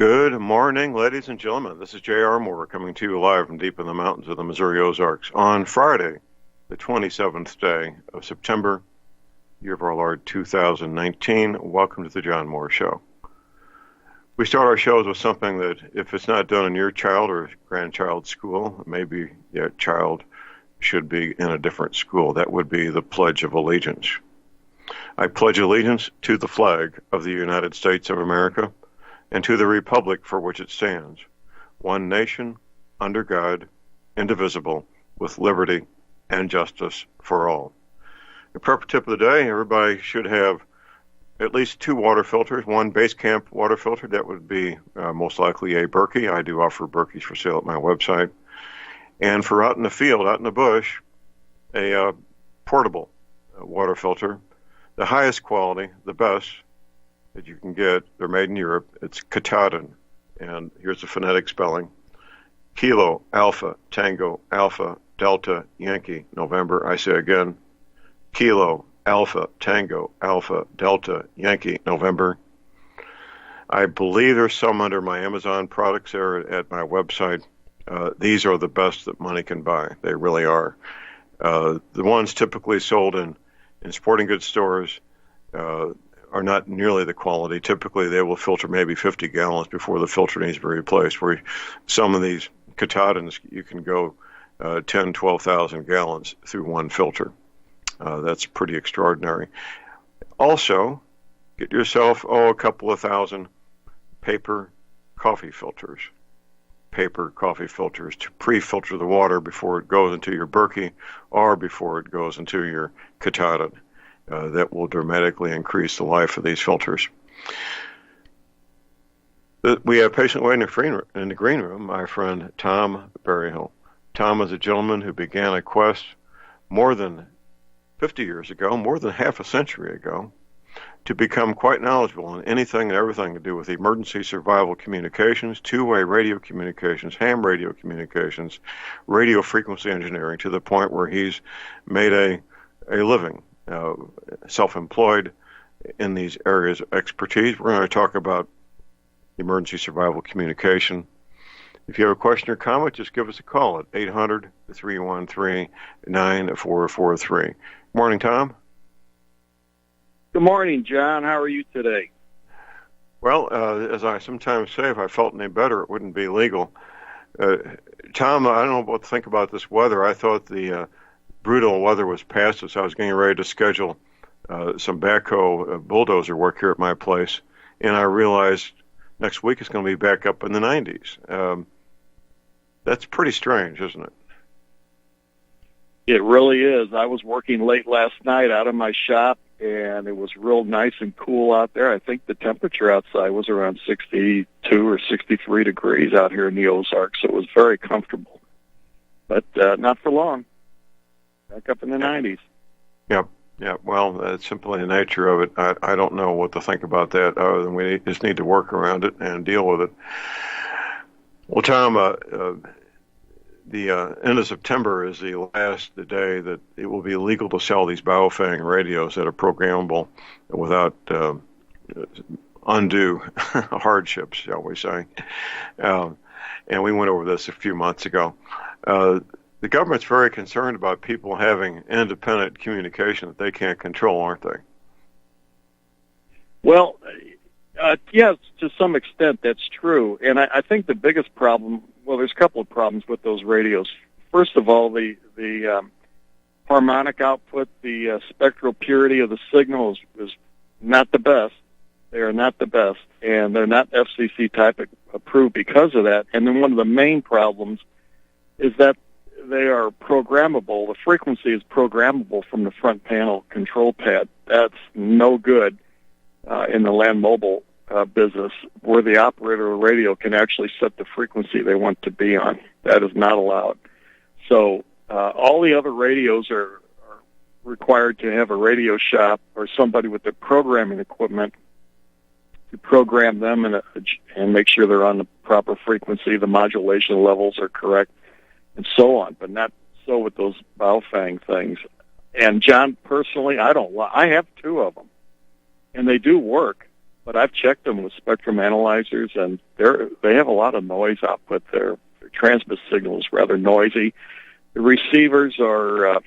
Good morning, ladies and gentlemen. This is J.R. Moore coming to you live from deep in the mountains of the Missouri Ozarks on Friday, the 27th day of September, year of our Lord 2019. Welcome to the John Moore Show. We start our shows with something that, if it's not done in your child or grandchild's school, maybe your child should be in a different school. That would be the Pledge of Allegiance. I pledge allegiance to the flag of the United States of America and to the republic for which it stands, one nation, under God, indivisible, with liberty and justice for all. The prep tip of the day, everybody should have at least 2 water filters, one base camp water filter, that would be most likely a Berkey. I do offer Berkeys for sale at my website. And for out in the field, out in the bush, a portable water filter, the highest quality, the best that you can get. They're made in Europe. It's Katahdin, and here's the phonetic spelling: Kilo, Alpha, Tango, Alpha, Delta, Yankee, November. I say again, Kilo, Alpha, Tango, Alpha, Delta, Yankee, November. I believe there's some under my Amazon products there at my website. These are the best that money can buy. They really are. The ones typically sold in sporting goods stores are not nearly the quality. Typically, they will filter maybe 50 gallons before the filter needs to be replaced, where some of these Katahdins, you can go 10, 12,000 gallons through one filter. That's pretty extraordinary. Also, get yourself, a couple of thousand paper coffee filters. Paper coffee filters to pre-filter the water before it goes into your Berkey or before it goes into your Katahdin. That will dramatically increase the life of these filters. We have a patient waiting in the green room, my friend Tom Berryhill. Tom is a gentleman who began a quest more than 50 years ago, more than half a century ago, to become quite knowledgeable in anything and everything to do with emergency survival communications, two-way radio communications, ham radio communications, radio frequency engineering, to the point where he's made a living, self-employed in these areas of expertise. We're going to talk about emergency survival communication. If you have a question or comment, just give us a call at 800-313-9443. Good morning, Tom. Good morning, John. How are you today? Well, as I sometimes say, if I felt any better, it wouldn't be legal. Tom, I don't know what to think about this weather. I thought the brutal weather was past us. I was getting ready to schedule some backhoe bulldozer work here at my place, and I realized next week it's going to be back up in the 90s. That's pretty strange, isn't it? It really is. I was working late last night out of my shop, and it was real nice and cool out there. I think the temperature outside was around 62 or 63 degrees out here in the Ozarks, so it was very comfortable. But not for long. Back up in the 90s. Yep. Well, that's simply the nature of it. I don't know what to think about that, other than we just need to work around it and deal with it. Well, Tom, the end of September is the day that it will be illegal to sell these Baofeng radios that are programmable without undue hardships, shall we say. And we went over this a few months ago. The government's very concerned about people having independent communication that they can't control, aren't they? Well, yes, to some extent that's true. And I think the biggest problem, well, there's a couple of problems with those radios. First of all, the harmonic output, the spectral purity of the signal is not the best. They are not the best, and they're not FCC type approved because of that. And then one of the main problems is that they are programmable. The frequency is programmable from the front panel control pad. That's no good in the land mobile business, where the operator of the radio can actually set the frequency they want to be on. That is not allowed. So all the other radios are required to have a radio shop or somebody with the programming equipment to program them and make sure they're on the proper frequency, the modulation levels are correct, and so on, but not so with those Baofeng things. And John, personally, I have 2 of them, and they do work, but I've checked them with spectrum analyzers, and they have a lot of noise output there. Their transmit signal is rather noisy. The receivers are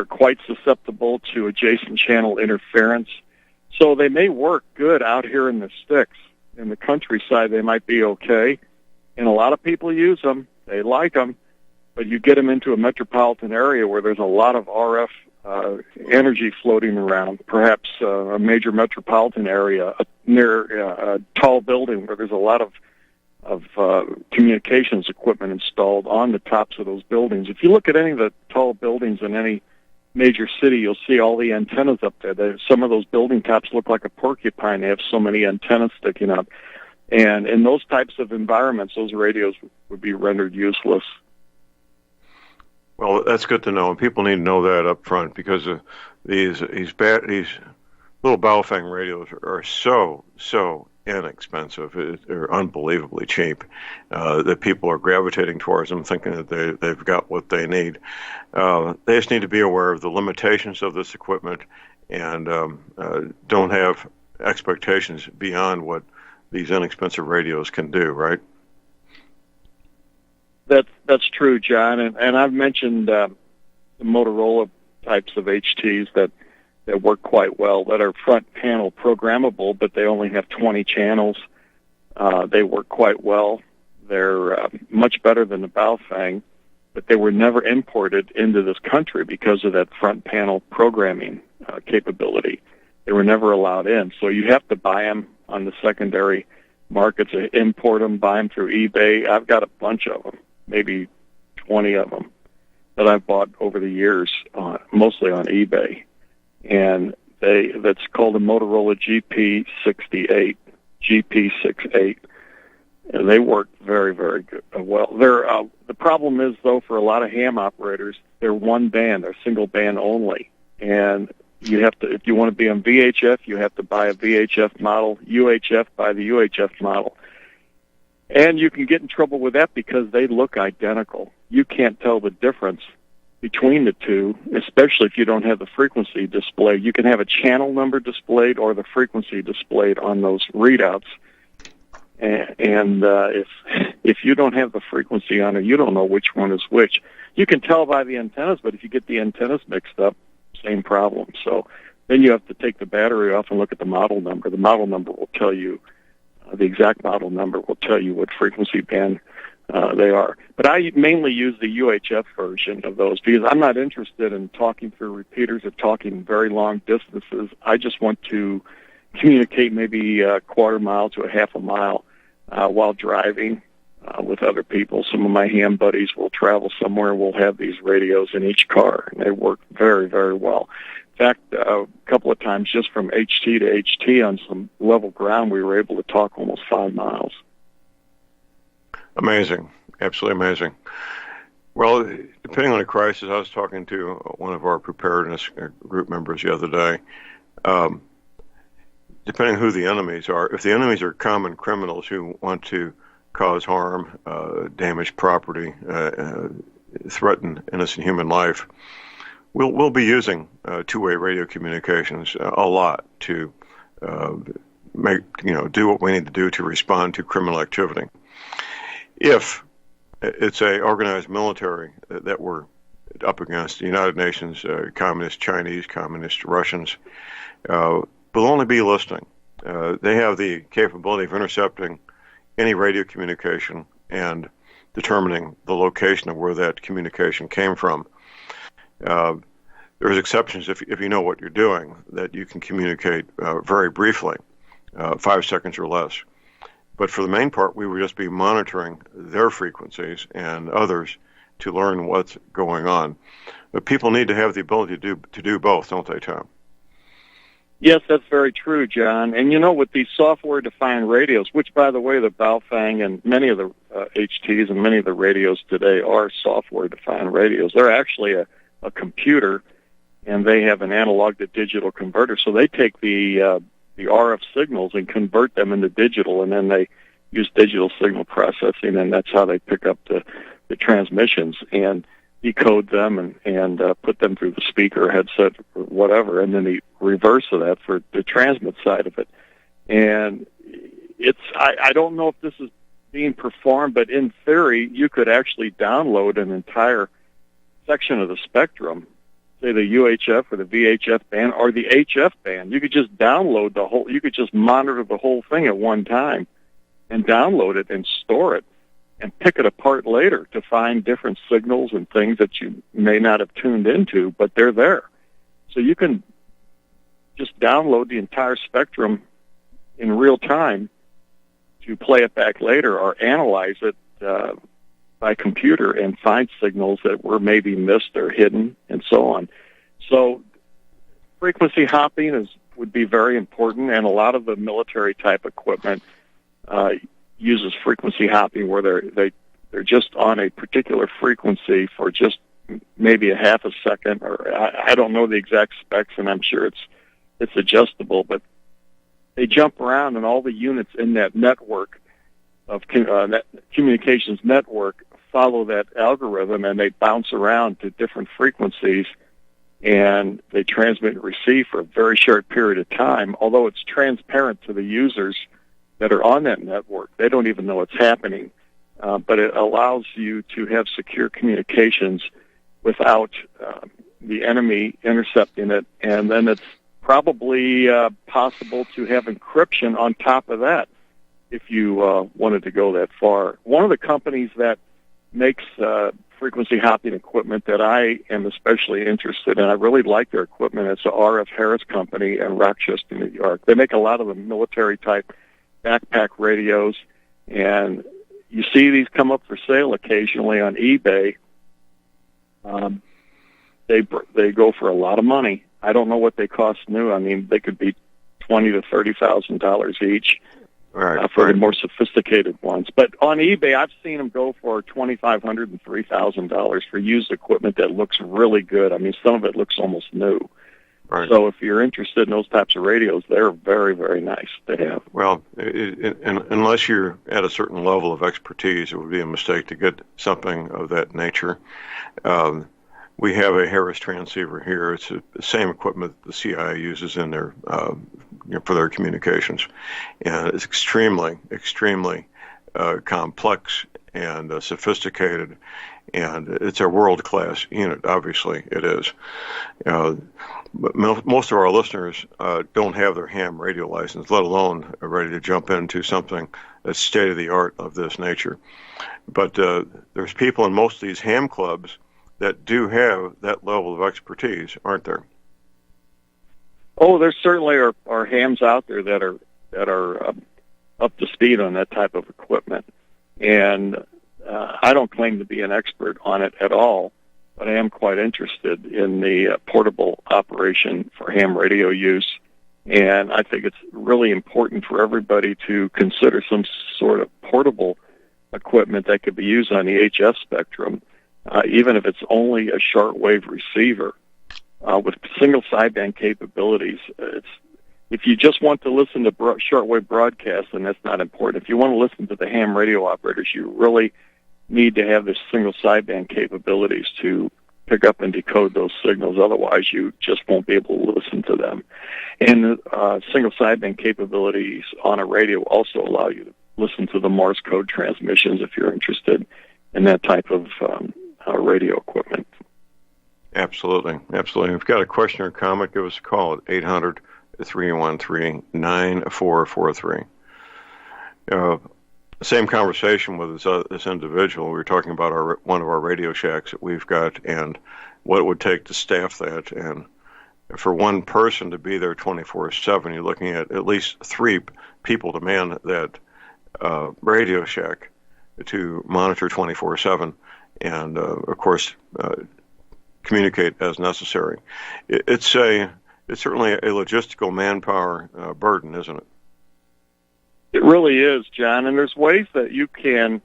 quite susceptible to adjacent channel interference, so they may work good out here in the sticks. In the countryside, they might be okay, and a lot of people use them. They like them, but you get them into a metropolitan area where there's a lot of RF energy floating around, perhaps a major metropolitan area near a tall building where there's a lot of communications equipment installed on the tops of those buildings. If you look at any of the tall buildings in any major city, you'll see all the antennas up there. Some of those building tops look like a porcupine. They have so many antennas sticking up. And in those types of environments, those radios would be rendered useless. Well, that's good to know, and people need to know that up front, because these little Baofeng radios are so inexpensive. They're unbelievably cheap. That people are gravitating towards them, thinking that they've got what they need. They just need to be aware of the limitations of this equipment, and don't have expectations beyond what these inexpensive radios can do. Right? That's true, John, and I've mentioned the Motorola types of HTs that work quite well, that are front panel programmable, but they only have 20 channels. They work quite well. They're much better than the Baofeng, but they were never imported into this country because of that front panel programming capability. They were never allowed in, so you have to buy them on the secondary markets, import them, buy them through eBay. I've got a bunch of them, maybe 20 of them, that I've bought over the years, mostly on eBay. And that's called a Motorola GP68. And they work very, very good. Well, the problem is, though, for a lot of ham operators, they're one band, they're single band only. And you have to, if you want to be on VHF, you have to buy a VHF model. UHF, buy the UHF model. And you can get in trouble with that because they look identical. You can't tell the difference between the two, especially if you don't have the frequency displayed. You can have a channel number displayed or the frequency displayed on those readouts. And if you don't have the frequency on it, you don't know which one is which. You can tell by the antennas, but if you get the antennas mixed up, same problem. So then you have to take the battery off and look at the model number. The model number will tell you, the exact model number will tell you what frequency band they are. But I mainly use the UHF version of those because I'm not interested in talking through repeaters or talking very long distances. I just want to communicate maybe a quarter mile to a half a mile while driving with other people. Some of my ham buddies will travel somewhere. We'll have these radios in each car, and they work very, very well. In fact, a couple of times just from HT to HT on some level ground, we were able to talk almost 5 miles. Amazing. Absolutely amazing. Well, depending on a crisis, I was talking to one of our preparedness group members the other day. Depending who the enemies are, if the enemies are common criminals who want to cause harm, damage property, threaten innocent human life, we'll be using two-way radio communications a lot to do what we need to do to respond to criminal activity. If it's a organized military that we're up against, the United Nations, communist Chinese, communist Russians, will only be listening. They have the capability of intercepting any radio communication and determining the location of where that communication came from. There's exceptions if you know what you're doing, that you can communicate very briefly, 5 seconds or less. But for the main part, we would just be monitoring their frequencies and others to learn what's going on. But people need to have the ability to do both, don't they, Tom? Yes, that's very true, John. And with these software-defined radios, which, by the way, the Baofeng and many of the HTs and many of the radios today are software-defined radios. They're actually a computer, and they have an analog-to-digital converter. So they take the RF signals and convert them into digital, and then they use digital signal processing, and that's how they pick up the transmissions and decode them and put them through the speaker, headset, or whatever, and then the reverse of that for the transmit side of it. And I don't know if this is being performed, but in theory, you could actually download an entire section of the spectrum, say the UHF or the VHF band or the HF band. You could just download you could just monitor the whole thing at one time and download it and store it and pick it apart later to find different signals and things that you may not have tuned into, but they're there. So you can just download the entire spectrum in real time to play it back later or analyze it by computer and find signals that were maybe missed or hidden and so on. So frequency hopping would be very important, and a lot of the military type equipment uses frequency hopping where they're just on a particular frequency for just maybe a half a second, or I don't know the exact specs, and I'm sure it's adjustable, but they jump around, and all the units in that network of that communications network follow that algorithm, and they bounce around to different frequencies, and they transmit and receive for a very short period of time. Although it's transparent to the users that are on that network, they don't even know what's happening. But it allows you to have secure communications without the enemy intercepting it, and then it's probably possible to have encryption on top of that if you wanted to go that far. One of the companies that makes frequency hopping equipment that I am especially interested in, I really like their equipment, it's the RF Harris Company in Rochester, New York. They make a lot of the military-type backpack radios, and you see these come up for sale occasionally on eBay. They go for a lot of money. I don't know what they cost new. I mean, they could be $20,000 to $30,000 each for the more sophisticated ones. But on eBay, I've seen them go for $2,500 and $3,000 for used equipment that looks really good. I mean, some of it looks almost new. Right. So if you're interested in those types of radios, they're very, very nice to have. Well, unless you're at a certain level of expertise, it would be a mistake to get something of that nature. We have a Harris transceiver here. It's the same equipment the CIA uses in their for their communications, and it's extremely complex and sophisticated, and it's a world-class unit. Obviously, it is. But most of our listeners don't have their ham radio license, let alone are ready to jump into something that's state-of-the-art of this nature. But there's people in most of these ham clubs that do have that level of expertise, aren't there? Oh, there certainly are hams out there that are up to speed on that type of equipment, and I don't claim to be an expert on it at all, but I am quite interested in the portable operation for ham radio use, and I think it's really important for everybody to consider some sort of portable equipment that could be used on the HF spectrum, even if it's only a shortwave receiver with single sideband capabilities. If you just want to listen to shortwave broadcasts, then that's not important. If you want to listen to the ham radio operators, you really need to have the single sideband capabilities to pick up and decode those signals. Otherwise, you just won't be able to listen to them. And single sideband capabilities on a radio also allow you to listen to the Morse code transmissions if you're interested in that type of radio equipment. Absolutely. If you've got a question or comment, give us a call at 800-313-9443. Same conversation with this individual. We were talking about one of our Radio Shacks that we've got and what it would take to staff that. And for one person to be there 24/7, you're looking at least 3 people to man that Radio Shack to monitor 24/7 and, of course, communicate as necessary. It's certainly a logistical manpower burden, isn't it? It really is, John, and there's ways that you can,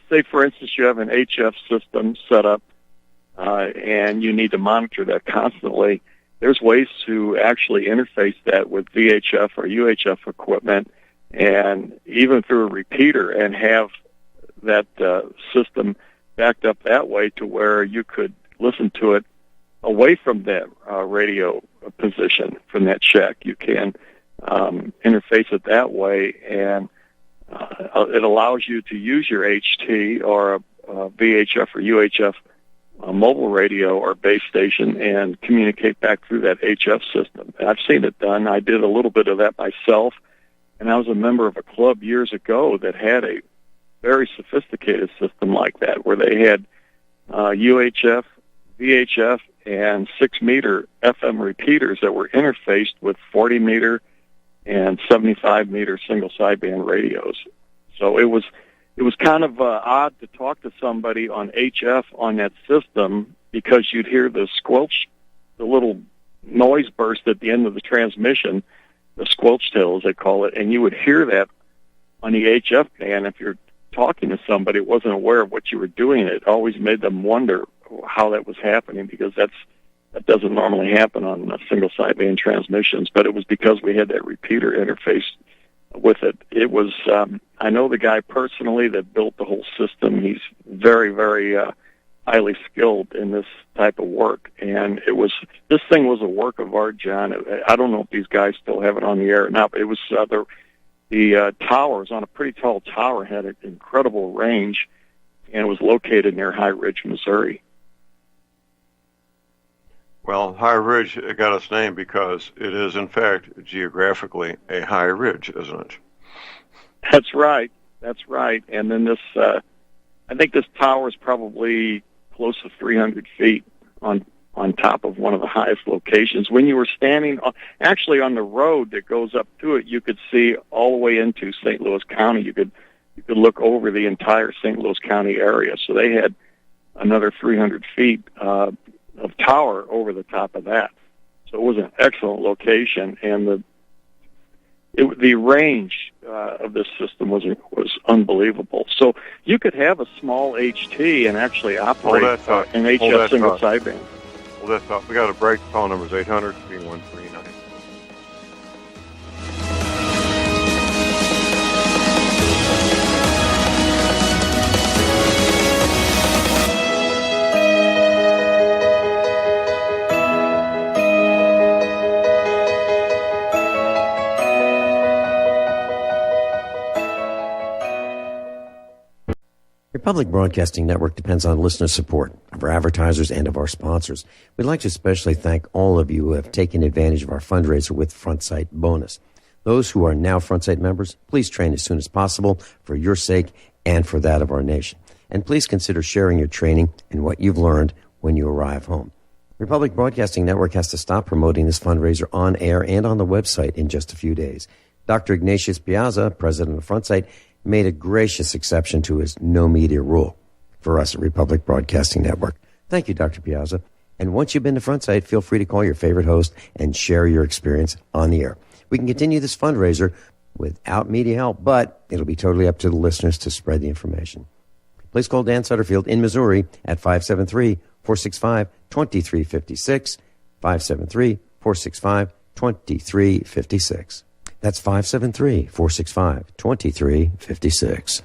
say, for instance, you have an HF system set up and you need to monitor that constantly. There's ways to actually interface that with VHF or UHF equipment and even through a repeater and have that system backed up that way to where you could listen to it away from that radio position, from that shack. You can interface it that way, and it allows you to use your HT or a VHF or UHF mobile radio or base station and communicate back through that HF system. And I've seen it done. I did a little bit of that myself, and I was a member of a club years ago that had a very sophisticated system like that, where they had UHF, VHF, and 6-meter FM repeaters that were interfaced with 40-meter and 75-meter single sideband radios. So it was kind of odd to talk to somebody on HF on that system, because you'd hear the squelch, the little noise burst at the end of the transmission, the squelch tail as they call it, and you would hear that on the HF band. If you're talking to somebody who wasn't aware of what you were doing, it always made them wonder how that was happening, because that doesn't normally happen on single sideband transmissions. But it was because we had that repeater interface with it. It was I know the guy personally that built the whole system. He's very, very highly skilled in this type of work, and this thing was a work of art, John. I don't know if these guys still have it on the air or not, but it was the towers on a pretty tall tower, had an incredible range, and it was located near High Ridge, Missouri. Well, High Ridge got its name because it is, in fact, geographically a high ridge, isn't it? That's right. That's right. And then this, I think this tower is probably close to 300 feet on top of one of the highest locations. When you were standing actually on the road that goes up to it, you could see all the way into St. Louis County. You could look over the entire St. Louis County area. So they had another 300 feet of tower over the top of that. So it was an excellent location, and the range of this system was unbelievable. So you could have a small HT and actually operate an HF single sideband. Hold that thought. We got a break. Call number is 800-3139. Public Broadcasting Network depends on listener support of our advertisers and of our sponsors. We'd like to especially thank all of you who have taken advantage of our fundraiser with FrontSight Bonus. Those who are now FrontSight members, please train as soon as possible for your sake and for that of our nation. And please consider sharing your training and what you've learned when you arrive home. Republic Broadcasting Network has to stop promoting this fundraiser on air and on the website in just a few days. Dr. Ignatius Piazza, president of FrontSight, made a gracious exception to his no media rule for us at Republic Broadcasting Network. Thank you, Dr. Piazza. And once you've been to FrontSight, feel free to call your favorite host and share your experience on the air. We can continue this fundraiser without media help, but it'll be totally up to the listeners to spread the information. Please call Dan Sutterfield in Missouri at 573-465-2356, 573-465-2356. That's 573-465-2356.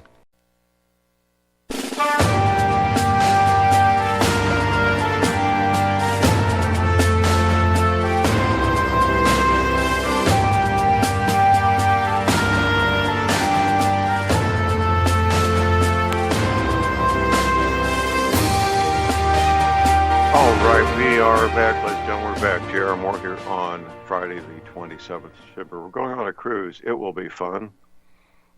All right, we are back, ladies and gentlemen. We're back. J.R. Moore here on Friday, the 27th of September. We're going on a cruise. It will be fun.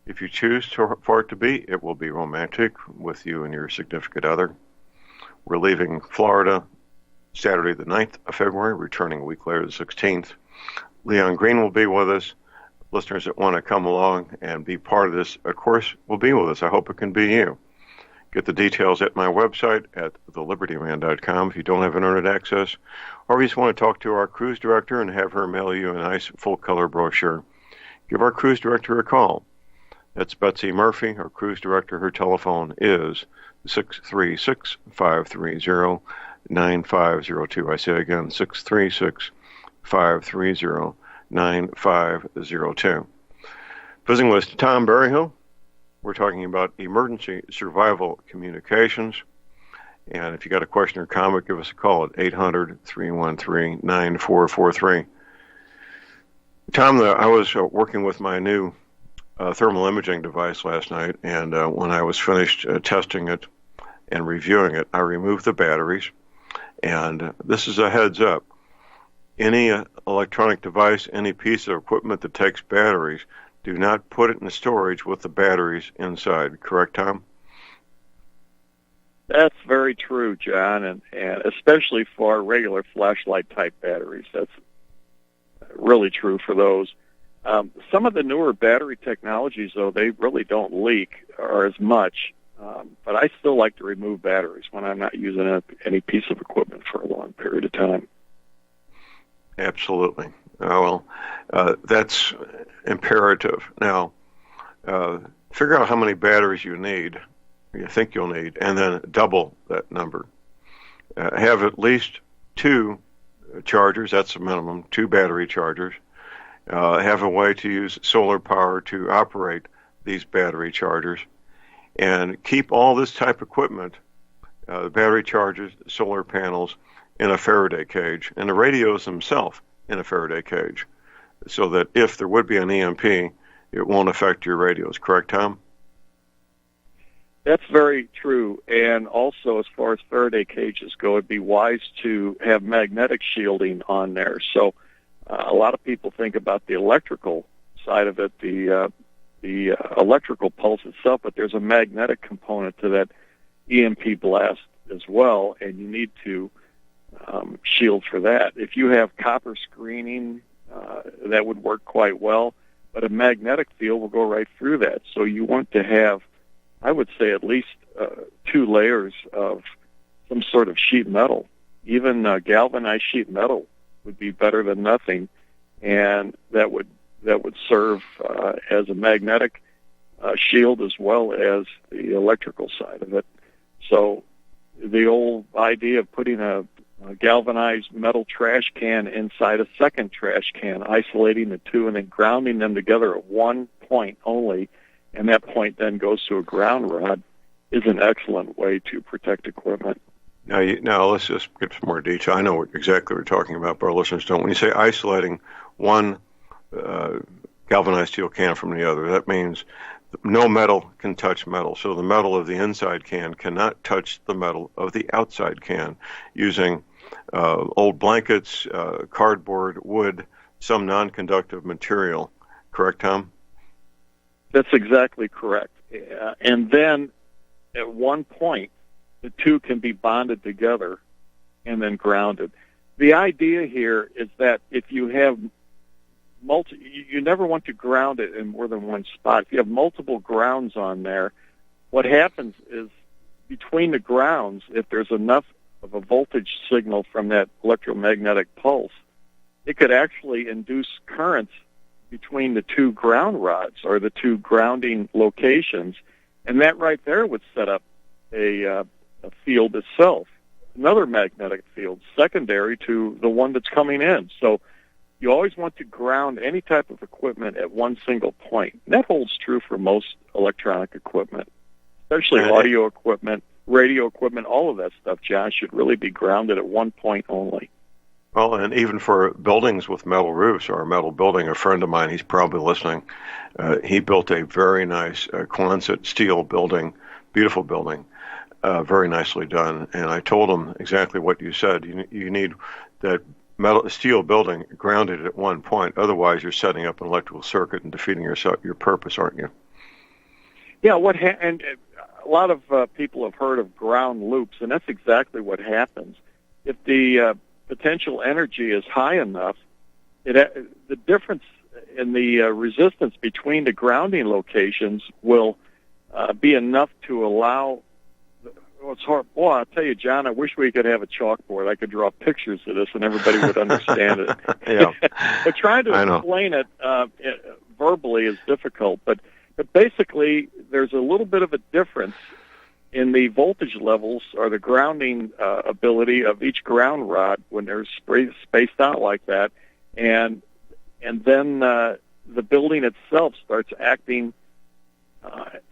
If you choose for it to be, it will be romantic with you and your significant other. We're leaving Florida Saturday, the 9th of February, returning a week later, the 16th. Leon Green will be with us. Listeners that want to come along and be part of this, of course, will be with us. I hope it can be you. Get the details at my website at thelibertyman.com if you don't have internet access, or if you just want to talk to our cruise director and have her mail you a nice full-color brochure. Give our cruise director a call. That's Betsy Murphy, our cruise director. Her telephone is 636-530-9502. I say again, 636-530-9502. Visiting with Tom Berryhill. We're talking about emergency survival communications. And if you got a question or comment, give us a call at 800-313-9443. Tom, I was working with my new thermal imaging device last night, and when I was finished testing it and reviewing it, I removed the batteries. And this is a heads up. Any electronic device, any piece of equipment that takes batteries, do not put it in storage with the batteries inside. Correct, Tom? That's very true, John, and especially for regular flashlight type batteries. That's really true for those. Some of the newer battery technologies, though, they really don't leak or as much. But I still like to remove batteries when I'm not using any piece of equipment for a long period of time. Absolutely. That's imperative. Now, figure out how many batteries you think you'll need, and then double that number. Have at least 2 chargers, that's the minimum, 2 battery chargers. Have a way to use solar power to operate these battery chargers. And keep all this type of equipment, the battery chargers, solar panels, in a Faraday cage, and the radios themselves in a Faraday cage, so that if there would be an EMP, it won't affect your radios. Correct, Tom? That's very true. And also, as far as Faraday cages go, it'd be wise to have magnetic shielding on there. So a lot of people think about the electrical side of it, the electrical pulse itself, but there's a magnetic component to that EMP blast as well, and you need to shield for that. If you have copper screening, that would work quite well, but a magnetic field will go right through that. So you want to have, I would say, at least 2 layers of some sort of sheet metal. Even galvanized sheet metal would be better than nothing, and that would serve as a magnetic shield as well as the electrical side of it. So the old idea of putting a galvanized metal trash can inside a second trash can, isolating the two and then grounding them together at one point only, and that point then goes to a ground rod, is an excellent way to protect equipment. Now let's just get some more detail. I know exactly what you're talking about, but our listeners don't. When you say isolating one galvanized steel can from the other, that means no metal can touch metal. So the metal of the inside can cannot touch the metal of the outside can, using old blankets, cardboard, wood, some non-conductive material. Correct, Tom? That's exactly correct. And then at one point, the two can be bonded together and then grounded. The idea here is that if you have you never want to ground it in more than one spot. If you have multiple grounds on there, what happens is between the grounds, if there's enough of a voltage signal from that electromagnetic pulse, it could actually induce currents between the 2 ground rods or the 2 grounding locations, and that right there would set up a field itself, another magnetic field secondary to the one that's coming in. So you always want to ground any type of equipment at one single point. And that holds true for most electronic equipment, especially audio equipment, radio equipment, all of that stuff, John, should really be grounded at one point only. Well, and even for buildings with metal roofs, or a metal building, a friend of mine, he's probably listening, he built a very nice Quonset steel building, beautiful building, very nicely done. And I told him exactly what you said. You need that steel building grounded at one point. Otherwise, you're setting up an electrical circuit and defeating your purpose, aren't you? Yeah, and a lot of people have heard of ground loops, and that's exactly what happens. If the potential energy is high enough, the difference in the resistance between the grounding locations will be enough to allow. It's hard. Boy, I'll tell you, John, I wish we could have a chalkboard. I could draw pictures of this and everybody would understand it. Yeah. But trying to explain it verbally is difficult. But basically, there's a little bit of a difference in the voltage levels or the grounding ability of each ground rod when they're spaced out like that. And then the building itself starts acting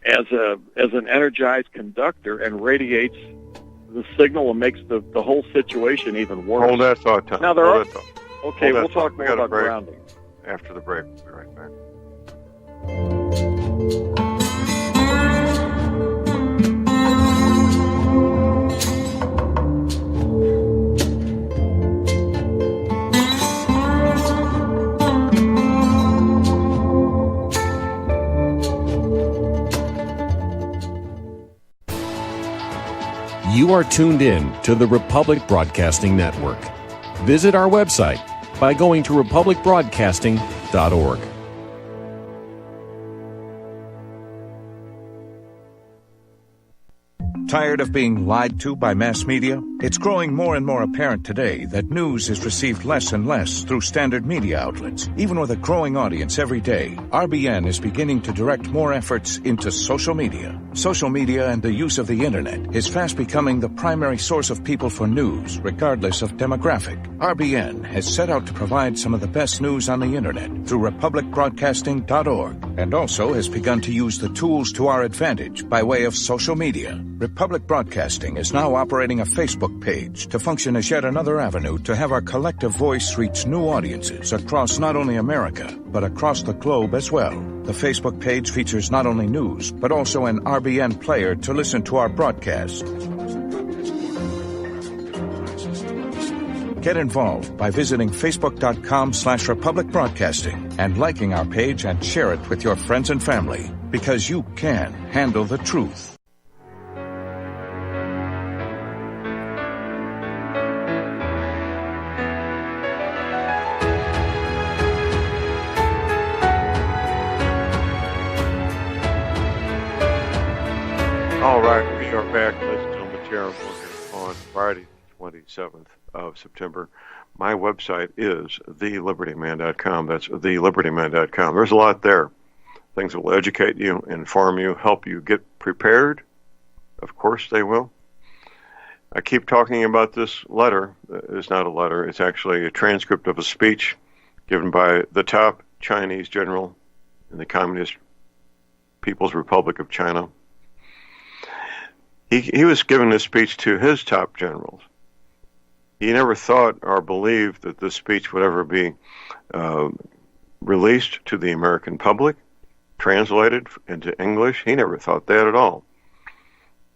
as an energized conductor and radiates the signal and makes the whole situation even worse. Hold that thought, Tom. Now we'll talk more about grounding. after the break. We'll be right back. You are tuned in to the Republic Broadcasting Network. Visit our website by going to republicbroadcasting.org. Tired of being lied to by mass media? It's growing more and more apparent today that news is received less and less through standard media outlets. Even with a growing audience every day, RBN is beginning to direct more efforts into social media. Social media and the use of the internet is fast becoming the primary source of people for news, regardless of demographic. RBN has set out to provide some of the best news on the internet through republicbroadcasting.org, and also has begun to use the tools to our advantage by way of social media. Republic Broadcasting is now operating a Facebook page to function as yet another avenue to have our collective voice reach new audiences across not only America, but across the globe as well. The Facebook page features not only news, but also an RBN player to listen to our broadcasts. Get involved by visiting facebook.com/Republic Broadcasting and liking our page and share it with your friends and family, because you can handle the truth. All right, we are back, ladies and gentlemen. Chair on Friday, 27th of September. My website is thelibertyman.com. That's thelibertyman.com. There's a lot there. Things that will educate you, inform you, help you get prepared. Of course they will. I keep talking about this letter. It's not a letter. It's actually a transcript of a speech given by the top Chinese general in the Communist People's Republic of China. He was giving this speech to his top generals. He never thought or believed that this speech would ever be released to the American public, translated into English. He never thought that at all.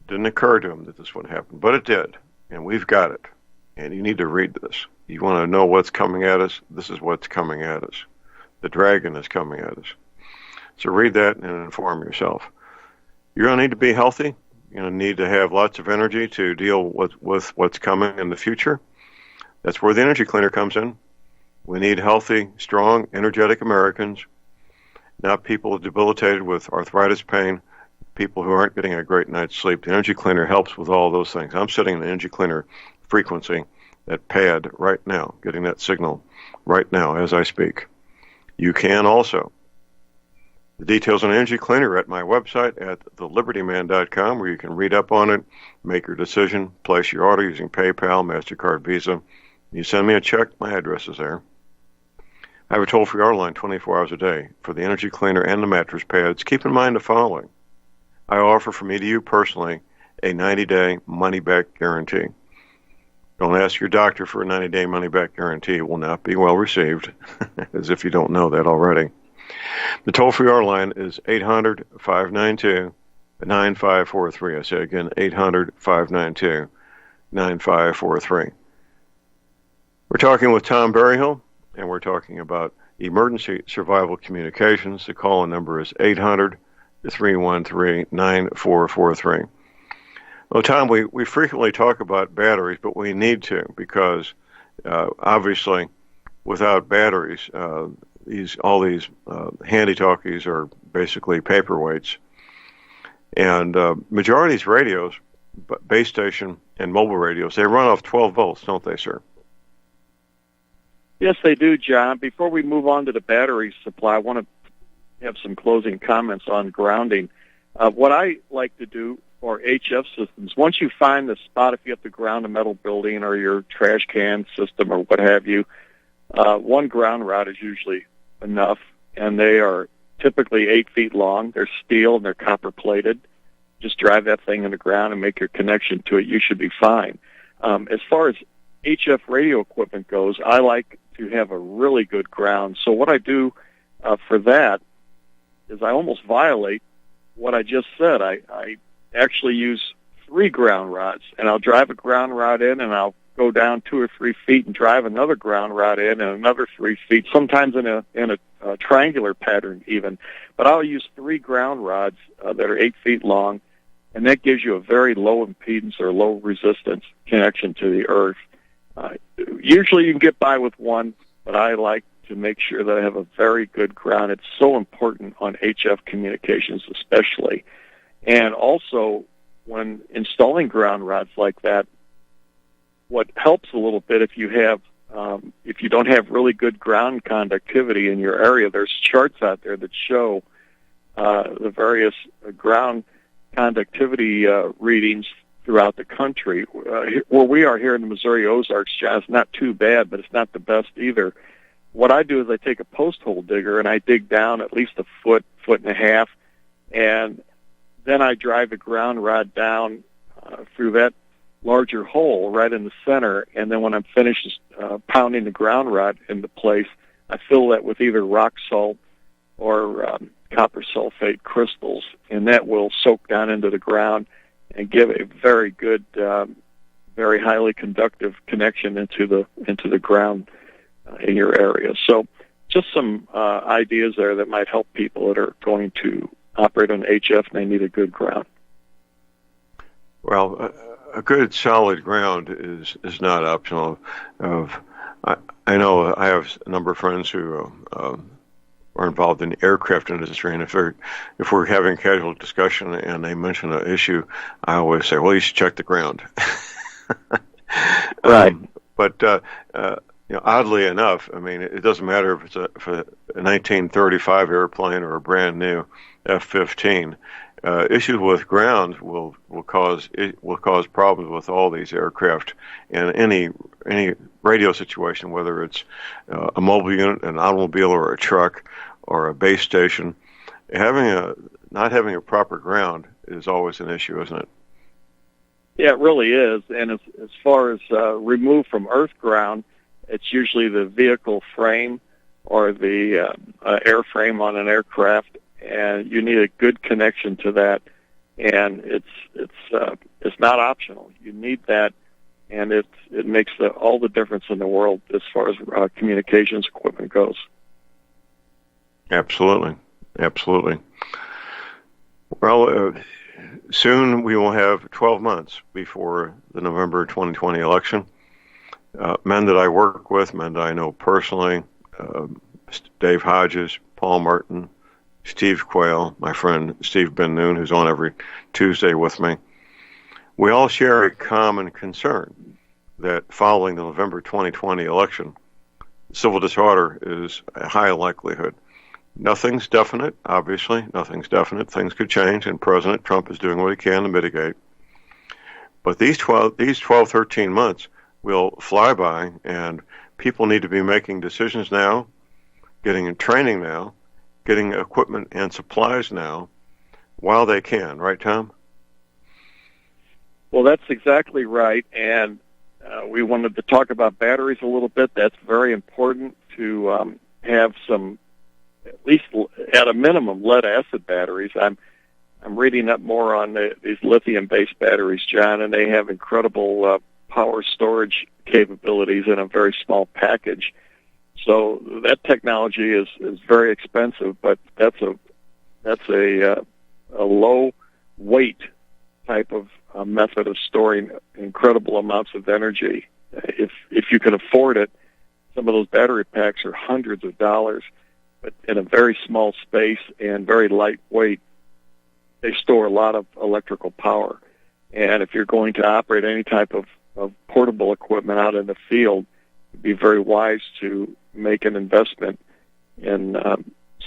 Didn't occur to him that this would happen, but it did, and we've got it. And you need to read this. You want to know what's coming at us? This is what's coming at us. The dragon is coming at us. So read that and inform yourself. You're going to need to be healthy. You're going to need to have lots of energy to deal with what's coming in the future. That's where the energy cleaner comes in. We need healthy, strong, energetic Americans, not people debilitated with arthritis pain, people who aren't getting a great night's sleep. The energy cleaner helps with all those things. I'm setting an energy cleaner frequency, that pad right now, getting that signal right now as I speak. You can also. The details on Energy Cleaner are at my website at thelibertyman.com, where you can read up on it, make your decision, place your order using PayPal, MasterCard, Visa. You send me a check, my address is there. I have a toll-free order line 24 hours a day for the Energy Cleaner and the mattress pads. Keep in mind the following. I offer from me to you personally a 90-day money-back guarantee. Don't ask your doctor for a 90-day money-back guarantee. It will not be well received, as if you don't know that already. The toll-free order line is 800-592-9543. I say again, 800-592-9543. We're talking with Tom Berryhill, and we're talking about emergency survival communications. The call-in number is 800-313-9443. Well, Tom, we frequently talk about batteries, but we need to, because obviously without batteries, all these handy-talkies are basically paperweights. And majority of these radios, base station and mobile radios, they run off 12 volts, don't they, sir? Yes, they do, John. Before we move on to the battery supply, I want to have some closing comments on grounding. What I like to do for HF systems, once you find the spot, if you have to ground a metal building or your trash can system or what have you, one ground rod is usually enough, and they are typically 8 feet long. They're steel and they're copper plated. Just drive that thing in the ground and make your connection to it. You should be fine. As far as HF radio equipment goes, I like to have a really good ground. So what I do for that is I almost violate what I just said. I actually use 3 ground rods, and I'll drive a ground rod in, and I'll go down 2 or 3 feet and drive another ground rod in, and another 3 feet, sometimes in a triangular pattern even. But I'll use 3 ground rods that are 8 feet long, and that gives you a very low impedance or low resistance connection to the earth. Usually you can get by with 1, but I like to make sure that I have a very good ground. It's so important on HF communications especially. And also, when installing ground rods like that, what helps a little bit if you don't have really good ground conductivity in your area, there's charts out there that show the various ground conductivity readings throughout the country. Where we are here in the Missouri Ozarks, John, it's not too bad, but it's not the best either. What I do is I take a post hole digger and I dig down at least a foot and a half, and then I drive the ground rod down through that larger hole right in the center, and then when I'm finished pounding the ground rod into place, I fill that with either rock salt or copper sulfate crystals, and that will soak down into the ground and give a very good, very highly conductive connection into the ground in your area. So just some ideas there that might help people that are going to operate on HF and they need a good ground. Well, a good solid ground is not optional. I know I have a number of friends who are involved in the aircraft industry, and if we're having a casual discussion and they mention an issue, I always say, well, you should check the ground. Right. But oddly enough, I mean, it doesn't matter if it's a 1935 airplane or a brand new F-15. Issues with ground will cause problems with all these aircraft and any radio situation, whether it's a mobile unit, an automobile, or a truck, or a base station. Not having a proper ground is always an issue, isn't it? Yeah, it really is. And as far as removed from earth ground, it's usually the vehicle frame or the airframe on an aircraft, and you need a good connection to that. And it's not optional. You need that, and it makes all the difference in the world as far as communications equipment goes. Absolutely. Well, soon we will have 12 months before the November 2020 election. Men that I work with, men that I know personally, Dave Hodges, Paul Martin, Steve Quayle, my friend Steve Ben Noon, who's on every Tuesday with me, we all share a common concern that following the November 2020 election, civil disorder is a high likelihood. Nothing's definite, obviously. Nothing's definite. Things could change, and President Trump is doing what he can to mitigate. But these 13 months will fly by, and people need to be making decisions now, getting in training now, getting equipment and supplies now, while they can. Right, Tom? Well, that's exactly right. And we wanted to talk about batteries a little bit. That's very important to have some, at least at a minimum, lead-acid batteries. I'm reading up more on these lithium-based batteries, John, and they have incredible power storage capabilities in a very small package. So that technology is very expensive, but that's a low weight type of method of storing incredible amounts of energy. If you can afford it, some of those battery packs are hundreds of dollars, but in a very small space and very lightweight, they store a lot of electrical power. And if you're going to operate any type of portable equipment out in the field, it'd be very wise to make an investment in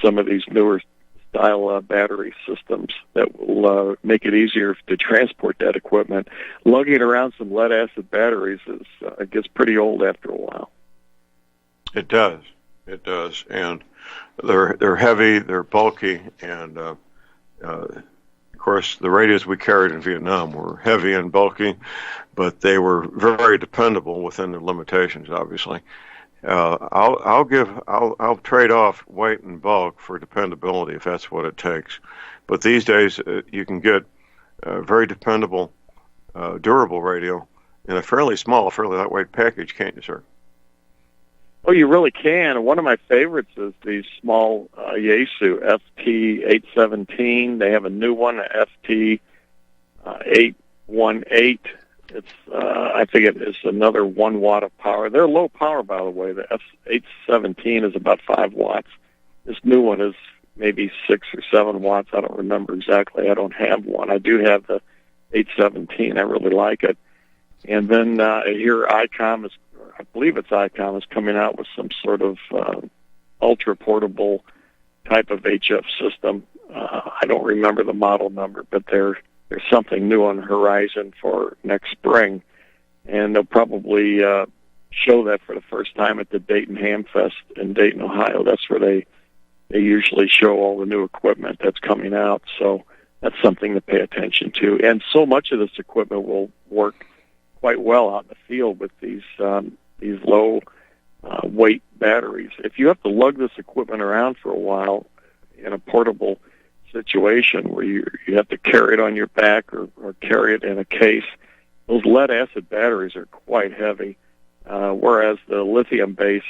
some of these newer style battery systems that will make it easier to transport that equipment. Lugging around some lead-acid batteries it gets pretty old after a while. It does, and they're heavy, they're bulky, and of course the radios we carried in Vietnam were heavy and bulky, but they were very dependable within their limitations, obviously. I'll trade off weight and bulk for dependability if that's what it takes. But these days, you can get very dependable, durable radio in a fairly small, fairly lightweight package, can't you, sir? Oh, you really can. One of my favorites is the small Yaesu FT817. They have a new one, FT818. It's I think it is another 1 watt of power. They're low power, by the way. The F817 is about 5 watts. This new one is maybe 6 or 7 watts. I don't remember exactly. I don't have one. I do have the 817. I really like it. And then here ICOM is, I believe it's ICOM, is coming out with some sort of ultra portable type of HF system. I don't remember the model number, but there's something new on the horizon for next spring, and they'll probably show that for the first time at the Dayton Ham Fest in Dayton, Ohio. That's where they usually show all the new equipment that's coming out. So that's something to pay attention to. And so much of this equipment will work quite well out in the field with these low weight batteries. If you have to lug this equipment around for a while in a portable situation where you have to carry it on your back or carry it in a case, those lead acid batteries are quite heavy, whereas the lithium based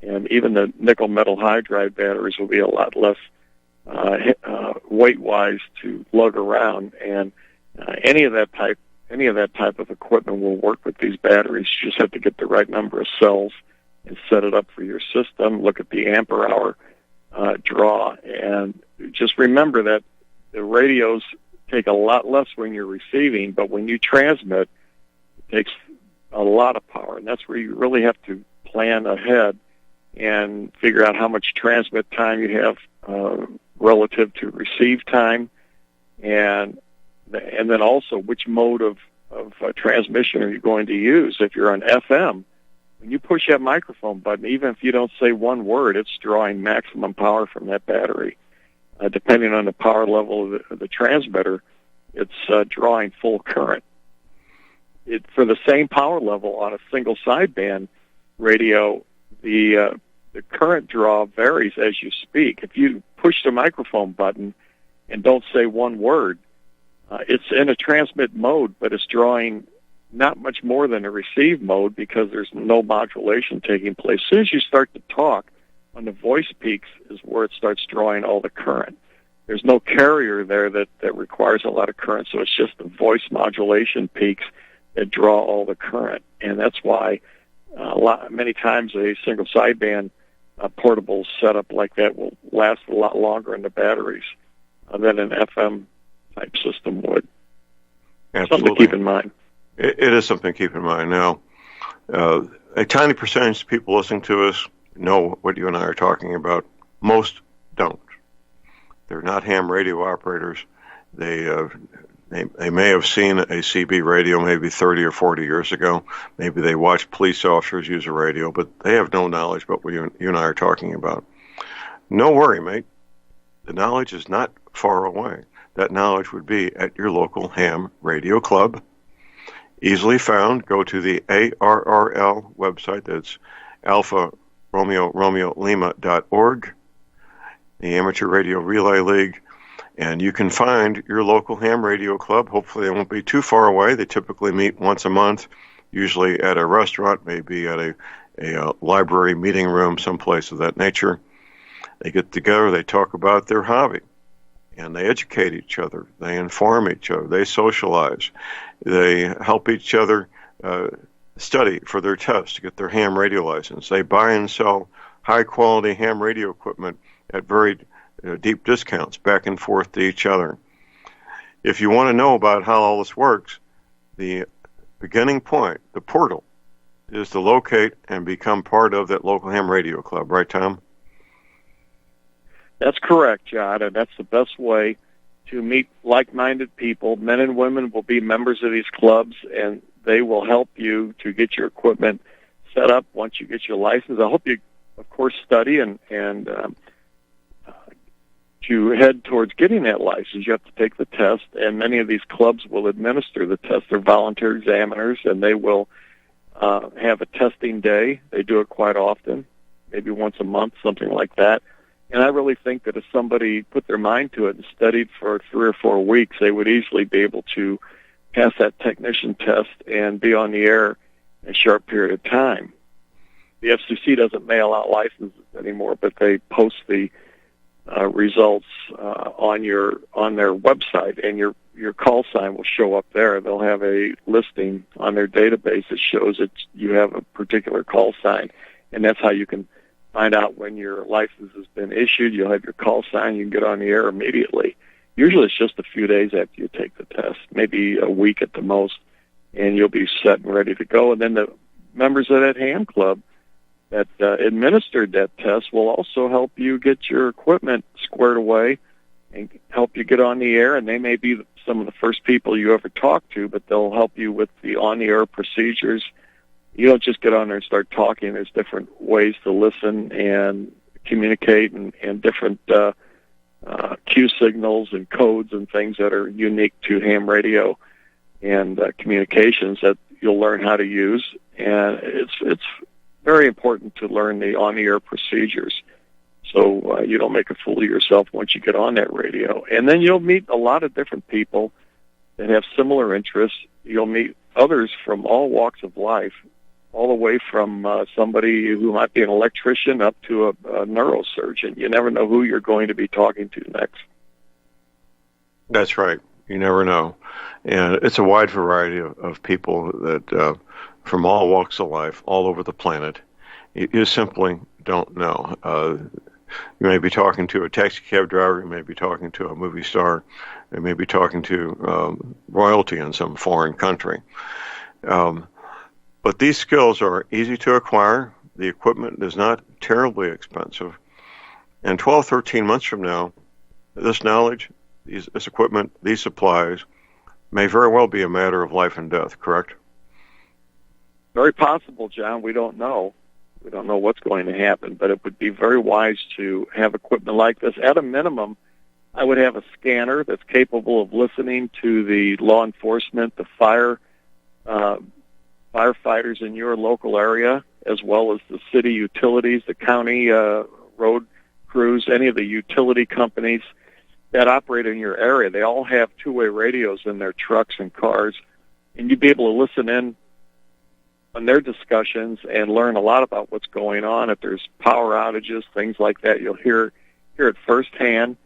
and even the nickel metal hydride batteries will be a lot less weight wise to lug around, and any of that type of equipment will work with these batteries. You just have to get the right number of cells and set it up for your system. Look at the ampere hour draw, and just remember that the radios take a lot less when you're receiving, but when you transmit, it takes a lot of power, and that's where you really have to plan ahead and figure out how much transmit time you have relative to receive time, and then also which mode of transmission are you going to use. If you're on FM, when you push that microphone button, even if you don't say one word, it's drawing maximum power from that battery. Depending on the power level of the transmitter, it's drawing full current. For the same power level on a single sideband radio, the current draw varies as you speak. If you push the microphone button and don't say one word, it's in a transmit mode, but it's drawing not much more than a receive mode because there's no modulation taking place. As soon as you start to talk, on the voice peaks is where it starts drawing all the current. There's no carrier there that requires a lot of current, so it's just the voice modulation peaks that draw all the current. And that's why many times a single sideband portable setup like that will last a lot longer in the batteries than an FM type system would. Absolutely. Something to keep in mind. It is something to keep in mind. Now, a tiny percentage of people listening to us know what you and I are talking about. Most don't. They're not ham radio operators. They may have seen a CB radio maybe 30 or 40 years ago. Maybe they watched police officers use a radio, but they have no knowledge about what you and I are talking about. No worry, mate. The knowledge is not far away. That knowledge would be at your local ham radio club. Easily found. Go to the ARRL website. That's Alpha Romeo Lima.org, the Amateur Radio Relay League, and you can find your local ham radio club. Hopefully, they won't be too far away. They typically meet once a month, usually at a restaurant, maybe at a library meeting room, someplace of that nature. They get together, they talk about their hobby, and they educate each other. They inform each other. They socialize. They help each other study for their tests to get their ham radio license. They buy and sell high-quality ham radio equipment at very deep discounts back and forth to each other. If you want to know about how all this works, the beginning point, the portal, is to locate and become part of that local ham radio club. Right, Tom? That's correct, John, and that's the best way to meet like-minded people. Men and women will be members of these clubs, and they will help you to get your equipment set up once you get your license. I hope you, of course, study and to head towards getting that license. You have to take the test, and many of these clubs will administer the test. They're volunteer examiners, and they will have a testing day. They do it quite often, maybe once a month, something like that. And I really think that if somebody put their mind to it and studied for 3 or 4 weeks, they would easily be able to pass that technician test and be on the air in a short period of time. The FCC doesn't mail out licenses anymore, but they post the results on their website, and your call sign will show up there. They'll have a listing on their database that shows that you have a particular call sign, and that's how you can find out when your license has been issued. You'll have your call sign. You can get on the air immediately. Usually it's just a few days after you take the test, maybe a week at the most, and you'll be set and ready to go. And then the members of that ham club that administered that test will also help you get your equipment squared away and help you get on the air. And they may be some of the first people you ever talk to, but they'll help you with the on-the-air procedures. You don't just get on there and start talking. There's different ways to listen and communicate, and different cue signals and codes and things that are unique to ham radio and communications that you'll learn how to use. And it's very important to learn the on-the-air procedures so you don't make a fool of yourself once you get on that radio. And then you'll meet a lot of different people that have similar interests. You'll meet others from all walks of life, all the way from somebody who might be an electrician up to a neurosurgeon. You never know who you're going to be talking to next. That's right. You never know. And it's a wide variety of people that from all walks of life, all over the planet. You simply don't know. You may be talking to a taxi cab driver, you may be talking to a movie star, you may be talking to royalty in some foreign country. But these skills are easy to acquire. The equipment is not terribly expensive. And 12, 13 months from now, this knowledge, this equipment, these supplies may very well be a matter of life and death, correct? Very possible, John. We don't know. We don't know what's going to happen, but it would be very wise to have equipment like this. At a minimum, I would have a scanner that's capable of listening to the law enforcement, the firefighters in your local area, as well as the city utilities, the county road crews, any of the utility companies that operate in your area. They all have two-way radios in their trucks and cars, and you'd be able to listen in on their discussions and learn a lot about what's going on. If there's power outages, things like that, you'll hear it firsthand.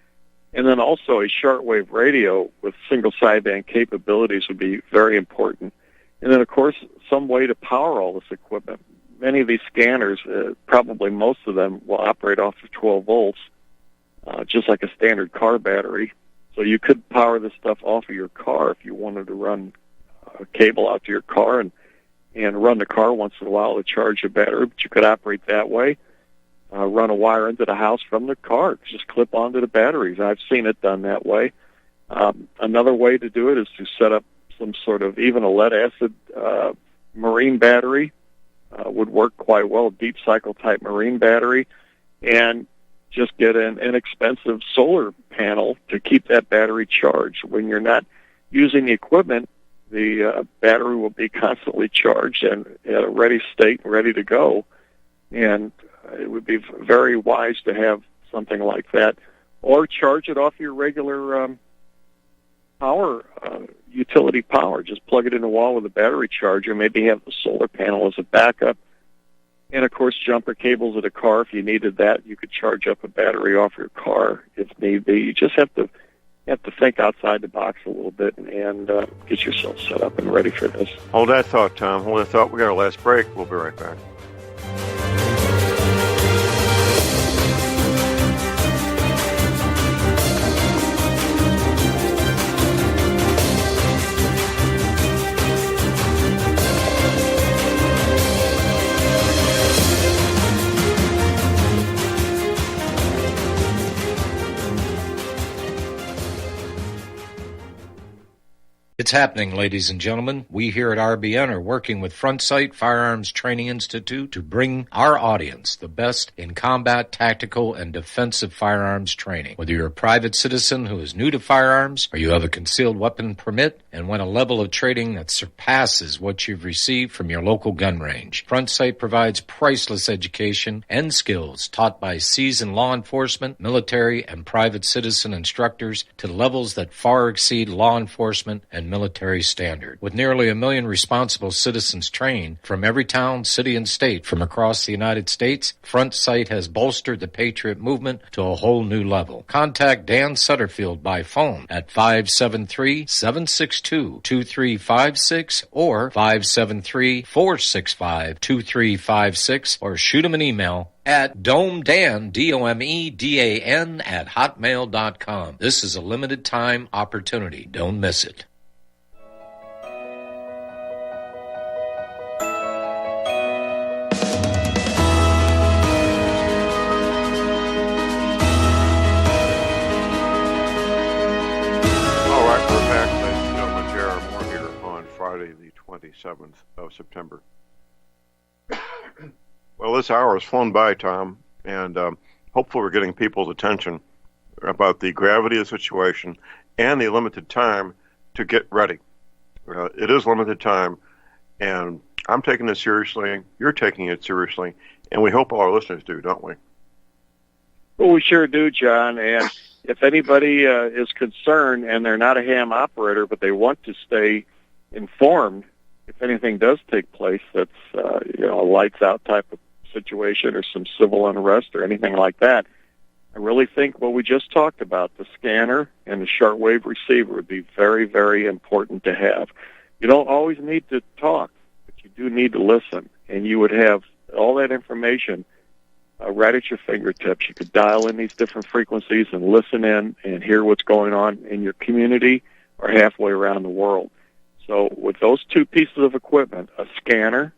And then also a shortwave radio with single sideband capabilities would be very important. And then, of course, some way to power all this equipment. Many of these scanners, probably most of them, will operate off of 12 volts, just like a standard car battery. So you could power this stuff off of your car if you wanted to run a cable out to your car and run the car once in a while to charge a battery, but you could operate that way. Run a wire into the house from the car, just clip onto the batteries. I've seen it done that way. Another way to do it is to set up some sort of, even a lead-acid marine battery would work quite well, deep cycle type marine battery, and just get an inexpensive solar panel to keep that battery charged. When you're not using the equipment, the battery will be constantly charged and at a ready state and ready to go. And it would be very wise to have something like that, or charge it off your regular power, utility power. Just plug it in the wall with a battery charger, maybe have the solar panel as a backup, and of course jumper cables at a car. If you needed that, you could charge up a battery off your car if need be. You just have to think outside the box a little bit and get yourself set up and ready for this. Hold that thought, Tom. Hold that thought. We got our last break. We'll be right back. It's happening, ladies and gentlemen. We here at RBN are working with Front Sight Firearms Training Institute to bring our audience the best in combat, tactical, and defensive firearms training. Whether you're a private citizen who is new to firearms or you have a concealed weapon permit, and want a level of training that surpasses what you've received from your local gun range. Front Sight provides priceless education and skills taught by seasoned law enforcement, military, and private citizen instructors to levels that far exceed law enforcement and military standard. With nearly 1 million responsible citizens trained from every town, city, and state from across the United States, Front Sight has bolstered the Patriot movement to a whole new level. Contact Dan Sutterfield by phone at 573-762-2356 or 573-465-2356 or shoot him an email at domedan, DOMEDAN, at hotmail.com. This is a limited time opportunity. Don't miss it. The 27th of September. Well, this hour has flown by, Tom, and hopefully we're getting people's attention about the gravity of the situation and the limited time to get ready. It is limited time, and I'm taking it seriously. You're taking it seriously, and we hope all our listeners do, don't we? Well, we sure do, John, and if anybody is concerned and they're not a ham operator, but they want to stay informed if anything does take place that's a lights out type of situation or some civil unrest or anything like that, I really think what we just talked about, the scanner and the shortwave receiver, would be very, very important to have. You don't always need to talk, but you do need to listen, and you would have all that information right at your fingertips. You could dial in these different frequencies and listen in and hear what's going on in your community or halfway around the world. So with those two pieces of equipment, a scanner,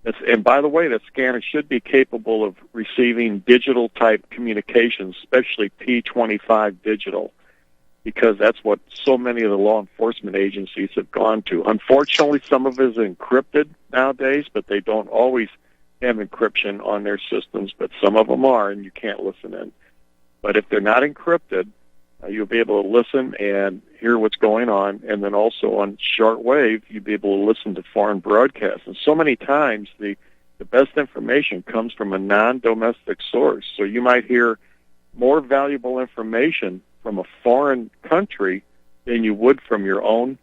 and by the way, that scanner should be capable of receiving digital-type communications, especially P25 digital, because that's what so many of the law enforcement agencies have gone to. Unfortunately, some of it is encrypted nowadays, but they don't always have encryption on their systems, but some of them are, and you can't listen in. But if they're not encrypted, you'll be able to listen and hear what's going on, and then also on shortwave, you'll be able to listen to foreign broadcasts. And so many times, the best information comes from a non-domestic source. So you might hear more valuable information from a foreign country than you would from your own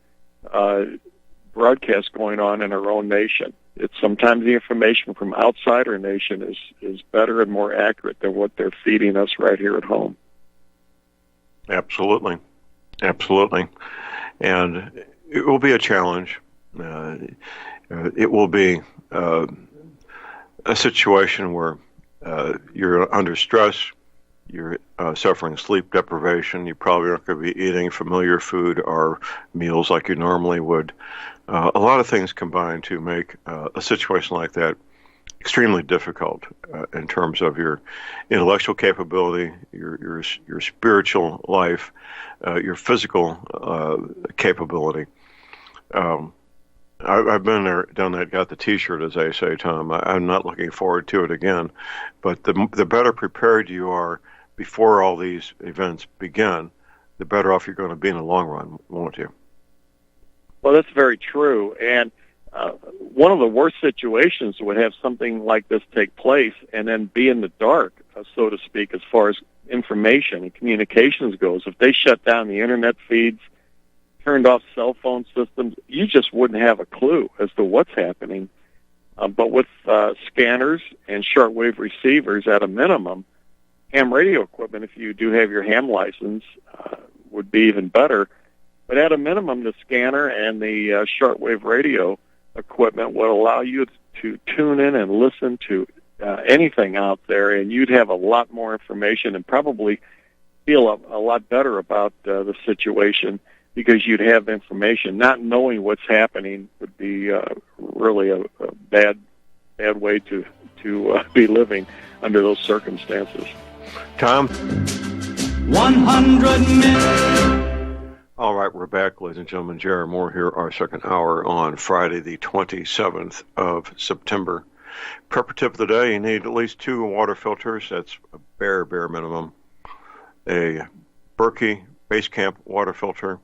broadcast going on in our own nation. It's sometimes the information from outside our nation is better and more accurate than what they're feeding us right here at home. Absolutely. And it will be a challenge. It will be a situation where you're under stress, you're suffering sleep deprivation, you probably aren't going to be eating familiar food or meals like you normally would. A lot of things combine to make a situation like that extremely difficult in terms of your intellectual capability, your spiritual life, your physical capability. I've been there, done that, got the T-shirt, as they say, Tom. I'm not looking forward to it again. But the better prepared you are before all these events begin, the better off you're going to be in the long run, won't you? Well, that's very true. And one of the worst situations would have something like this take place and then be in the dark, so to speak, as far as information and communications goes. If they shut down the internet feeds, turned off cell phone systems, you just wouldn't have a clue as to what's happening. But with scanners and shortwave receivers at a minimum, ham radio equipment, if you do have your ham license, would be even better. But at a minimum, the scanner and the shortwave radio equipment would allow you to tune in and listen to anything out there, and you'd have a lot more information and probably feel a lot better about the situation because you'd have information. Not knowing what's happening would be really a bad way to be living under those circumstances. Tom? 100 minutes. All right, we're back, ladies and gentlemen. Jerry Moore here, our second hour on Friday, the 27th of September. Preparative of the day, you need at least 2 water filters. That's a bare minimum. A Berkey Base Camp water filter,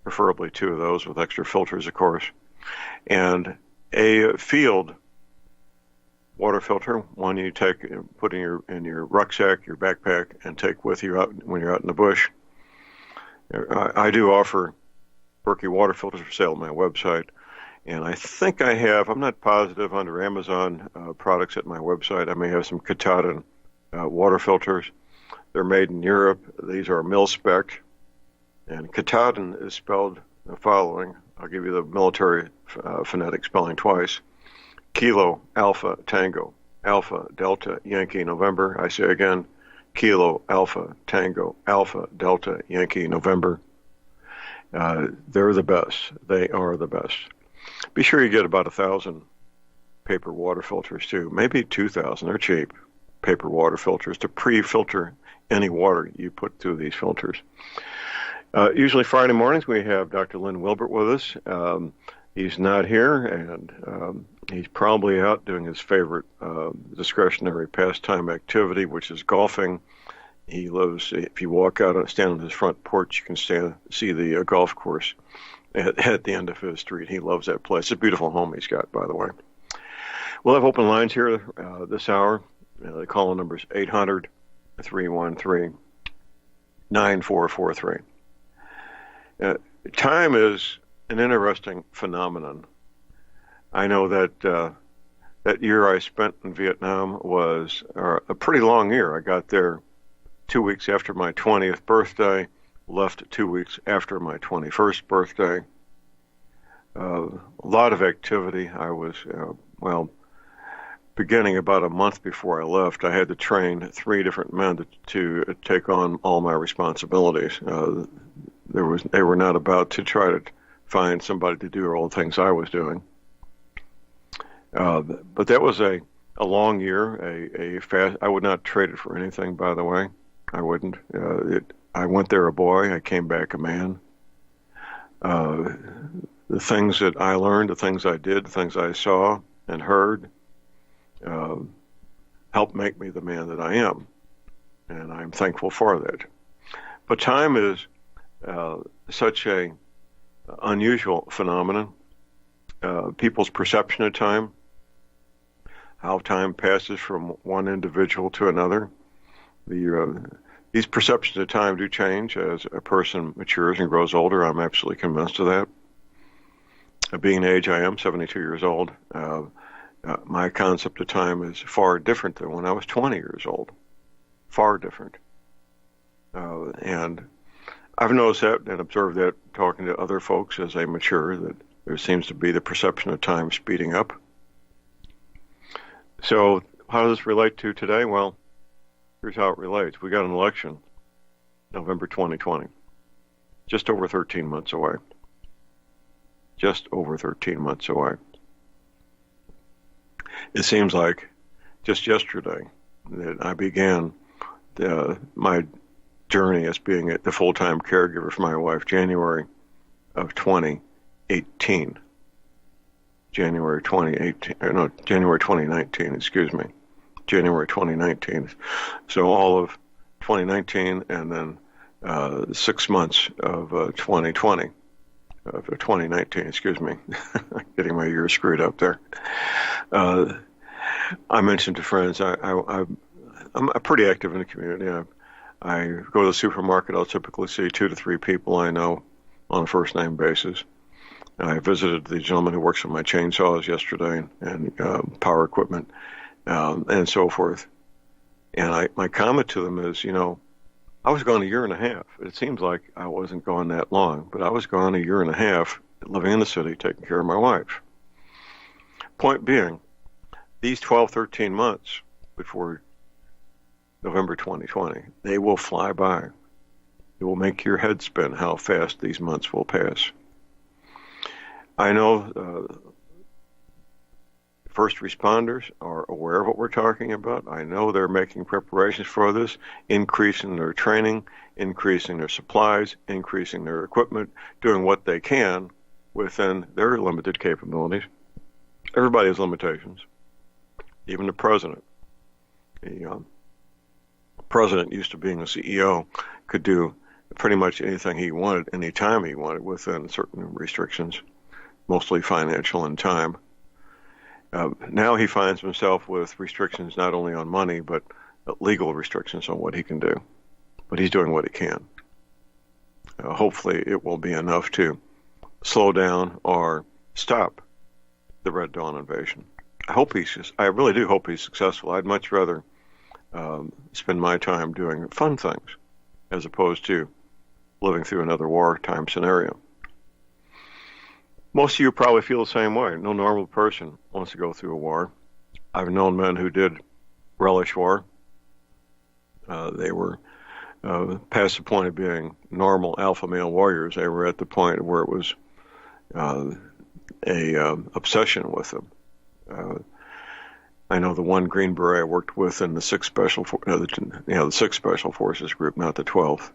preferably 2 of those with extra filters, of course, and a field water filter, one you put in your rucksack, your backpack, and take with you out when you're out in the bush. I do offer Berkey water filters for sale on my website, and I think I have, I'm not positive, under Amazon products at my website, I may have some Katahdin water filters. They're made in Europe. These are mil-spec, and Katahdin is spelled the following. I'll give you the military phonetic spelling twice. Kilo, Alpha, Tango, Alpha, Delta, Yankee, November. I say again, Kilo, Alpha, Tango, Alpha, Delta, Yankee, November. They're the best. They are the best. Be sure you get about 1,000 paper water filters, too. Maybe 2,000. They're cheap. Paper water filters to pre-filter any water you put through these filters. Usually Friday mornings we have Dr. Lynn Wilbert with us. He's not here, and he's probably out doing his favorite discretionary pastime activity, which is golfing. He lives, if you walk out and stand on his front porch, you can see the golf course at the end of his street. He loves that place. It's a beautiful home he's got, by the way. We'll have open lines here this hour. The call number is 800-313-9443. Time is an interesting phenomenon. I know that that year I spent in Vietnam was a pretty long year. I got there 2 weeks after my 20th birthday, left 2 weeks after my 21st birthday. A lot of activity. I was, beginning about a month before I left, I had to train 3 different men to take on all my responsibilities. They were not about to try to find somebody to do all the things I was doing. But that was a long year, a fast. I would not trade it for anything, by the way. I wouldn't. I went there a boy. I came back a man. The things that I learned, the things I did, the things I saw and heard, helped make me the man that I am, and I'm thankful for that. But time is such a unusual phenomenon. People's perception of time, how time passes from one individual to another. These perceptions of time do change as a person matures and grows older. I'm absolutely convinced of that. Being the age I am, 72 years old, my concept of time is far different than when I was 20 years old. Far different. And I've noticed that and observed that talking to other folks as they mature, that there seems to be the perception of time speeding up. So how does this relate to today? Well, here's how it relates. We got an election, November 2020, just over 13 months away. Just over 13 months away. It seems like just yesterday that I began my journey as being the full-time caregiver for my wife, January of 2018. January 2019, excuse me. January 2019. So all of 2019 and then 6 months of 2020. Of 2019, excuse me. Getting my years screwed up there. I mentioned to friends, I'm pretty active in the community. I go to the supermarket. I'll typically see 2 to 3 people I know on a first-name basis. I visited the gentleman who works on my chainsaws yesterday and power equipment and so forth. And my comment to them is, I was gone a year and a half. It seems like I wasn't gone that long, but I was gone a year and a half living in the city, taking care of my wife. Point being, these 12, 13 months before November 2020, they will fly by. It will make your head spin how fast these months will pass. I know first responders are aware of what we're talking about. I know they're making preparations for this, increasing their training, increasing their supplies, increasing their equipment, doing what they can within their limited capabilities. Everybody has limitations. Even the president. The president, used to being a CEO, could do pretty much anything he wanted, anytime he wanted, within certain restrictions, mostly financial and time. Now he finds himself with restrictions not only on money, but legal restrictions on what he can do. But he's doing what he can. Hopefully it will be enough to slow down or stop the Red Dawn invasion. I really do hope he's successful. I'd much rather spend my time doing fun things as opposed to living through another wartime scenario. Most of you probably feel the same way. No normal person wants to go through a war. I've known men who did relish war. They were past the point of being normal alpha male warriors. They were at the point where it was a obsession with them. I know the one Green Beret I worked with in the 6th Special Forces group, not the 12th.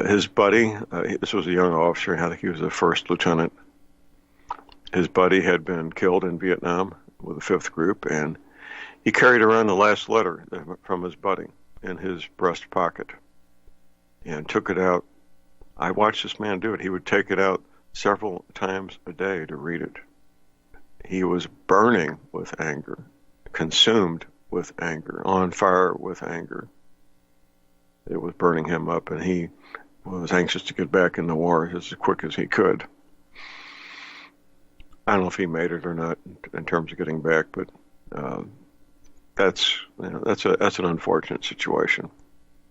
His buddy, this was a young officer, I think he was a first lieutenant. His buddy had been killed in Vietnam with the 5th group, and he carried around the last letter from his buddy in his breast pocket and took it out. I watched this man do it. He would take it out several times a day to read it. He was burning with anger, consumed with anger, on fire with anger. It was burning him up, and he was anxious to get back in the war as quick as he could. I don't know if he made it or not in terms of getting back, but that's an unfortunate situation.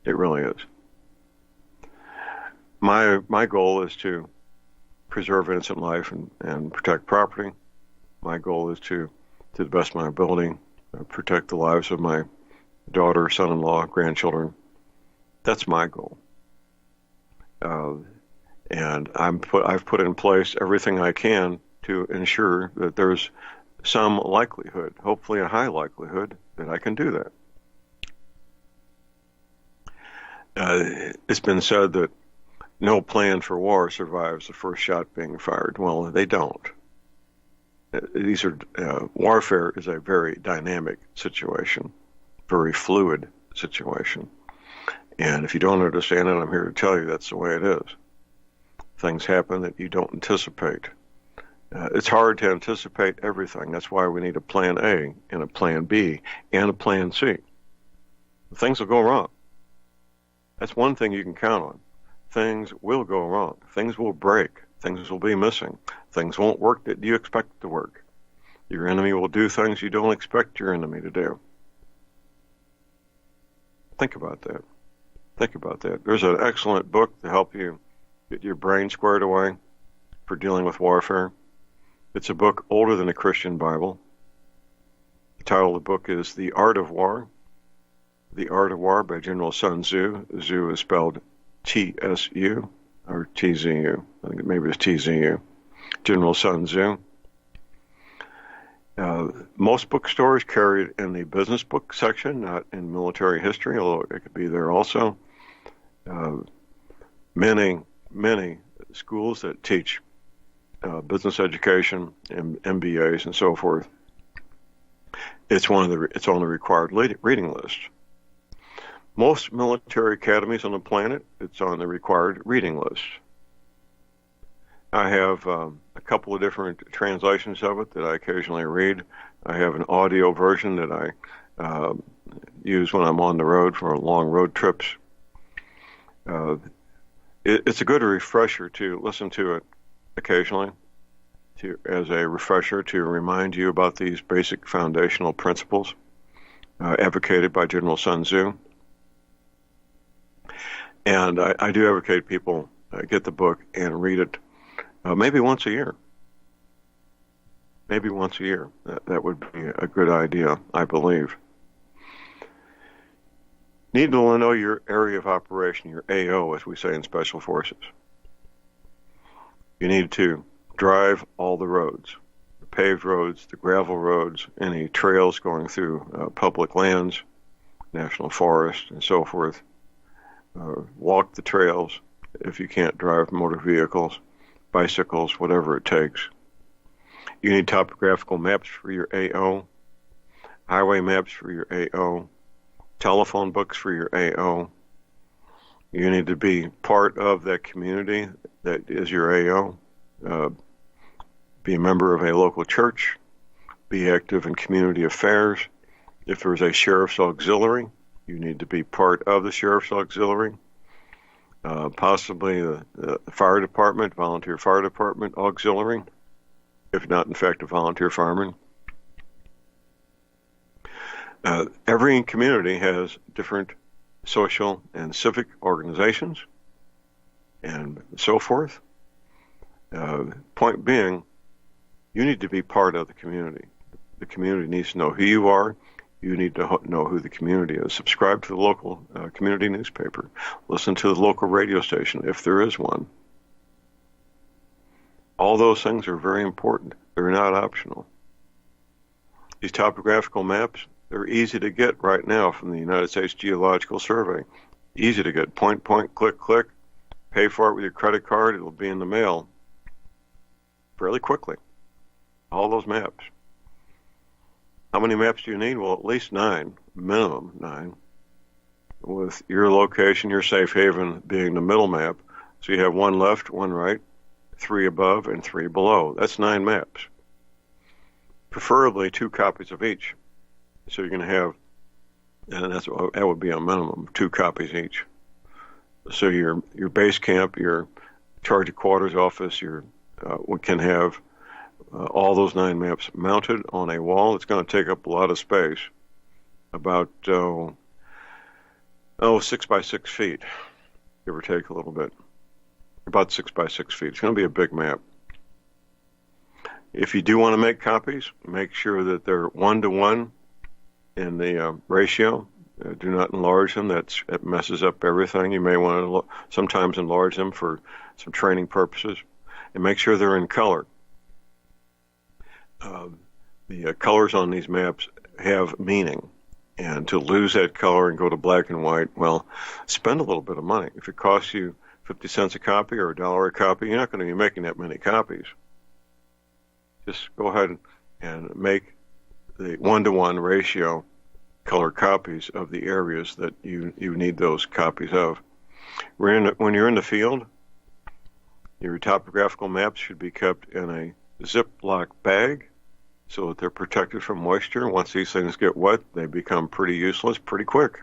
It really is. My goal is to preserve innocent life and protect property. My goal is to the best of my ability, protect the lives of my daughter, son-in-law, grandchildren. That's my goal. And I've put in place everything I can to ensure that there's some likelihood, hopefully a high likelihood, that I can do that. It's been said that no plan for war survives the first shot being fired. Well, they don't. Warfare is a very dynamic situation, very fluid situation. And if you don't understand it, I'm here to tell you that's the way it is. Things happen that you don't anticipate. It's hard to anticipate everything. That's why we need a plan A and a plan B and a plan C. Things will go wrong. That's one thing you can count on. Things will go wrong. Things will break. Things will be missing. Things won't work that you expect to work. Your enemy will do things you don't expect your enemy to do. Think about that. Think about that. There's an excellent book to help you get your brain squared away for dealing with warfare. It's a book older than the Christian Bible. The title of the book is The Art of War. The Art of War by General Sun Tzu. Tzu is spelled T-S-U or T-Z-U. I think maybe it's T-Z-U. General Sun Tzu. Most bookstores carry it in the business book section, not in military history, although it could be there also. Many schools that teach business education and MBAs and so forth, it's on the required reading list. Most military academies on the planet, it's on the required reading list. I have a couple of different translations of it that I occasionally read. I have an audio version that I use when I'm on the road for long road trips. It's a good refresher to listen to it occasionally, as a refresher to remind you about these basic foundational principles advocated by General Sun Tzu. And I do advocate people get the book and read it maybe once a year. Maybe once a year. That would be a good idea, I believe. Need to know your area of operation, your AO, as we say in Special Forces. You need to drive all the roads, the paved roads, the gravel roads, any trails going through public lands, national forests, and so forth. Walk the trails if you can't drive motor vehicles, bicycles, whatever it takes. You need topographical maps for your AO, highway maps for your AO, telephone books for your AO. You need to be part of that community that is your AO. Be a member of a local church. Be active in community affairs. If there's a sheriff's auxiliary, you need to be part of the sheriff's auxiliary. Possibly the fire department, volunteer fire department auxiliary, if not, in fact, a volunteer fireman. Every community has different social and civic organizations and so forth. Point being, you need to be part of the community. The community needs to know who you are. You need to know who the community is. Subscribe to the local community newspaper. Listen to the local radio station, if there is one. All those things are very important. They're not optional. These topographical maps, they're easy to get right now from the United States Geological Survey. Easy to get. Point, click, click. Pay for it with your credit card. It'll be in the mail fairly quickly. All those maps. How many maps do you need? Well, at least 9, minimum 9, with your location, your safe haven being the middle map. So you have 1 left, 1 right, 3 above, and 3 below. That's 9 maps. Preferably 2 copies of each. So you're going to have, and that would be a minimum, 2 copies each. So your base camp, your charge of quarters office, we can have all those 9 maps mounted on a wall. It's going to take up a lot of space, about 6 by 6 feet, give or take a little bit. About 6 by 6 feet. It's going to be a big map. If you do want to make copies, make sure that they're 1-to-1 in the ratio. Do not enlarge them. That messes up everything. You may want to sometimes enlarge them for some training purposes, and make sure they're in color. The colors on these maps have meaning, and to lose that color and go to black and white, well, spend a little bit of money. If it costs you 50 cents a copy or $1 a copy, you're not going to be making that many copies. Just go ahead and make the 1-to-1 ratio color copies of the areas that you need those copies of. When you're in the field, your topographical maps should be kept in a Ziploc bag so that they're protected from moisture. Once these things get wet, they become pretty useless pretty quick.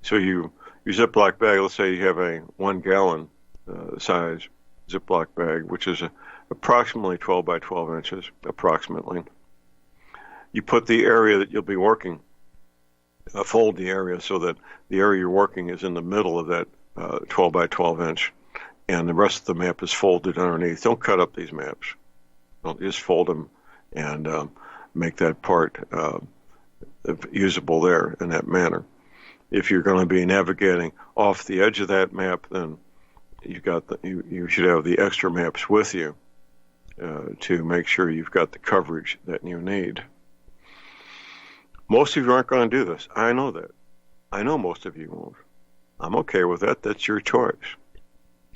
So your Ziploc bag, let's say you have a 1-gallon size Ziploc bag, which is approximately 12 by 12 inches, approximately. You put the area that you'll be working, fold the area so that the area you're working is in the middle of that 12 by 12 inch, and the rest of the map is folded underneath. Don't cut up these maps. Don't just fold them and make that part usable there in that manner. If you're going to be navigating off the edge of that map, then you should have the extra maps with you to make sure you've got the coverage that you need. Most of you aren't going to do this. I know that. I know most of you won't. I'm okay with that. That's your choice.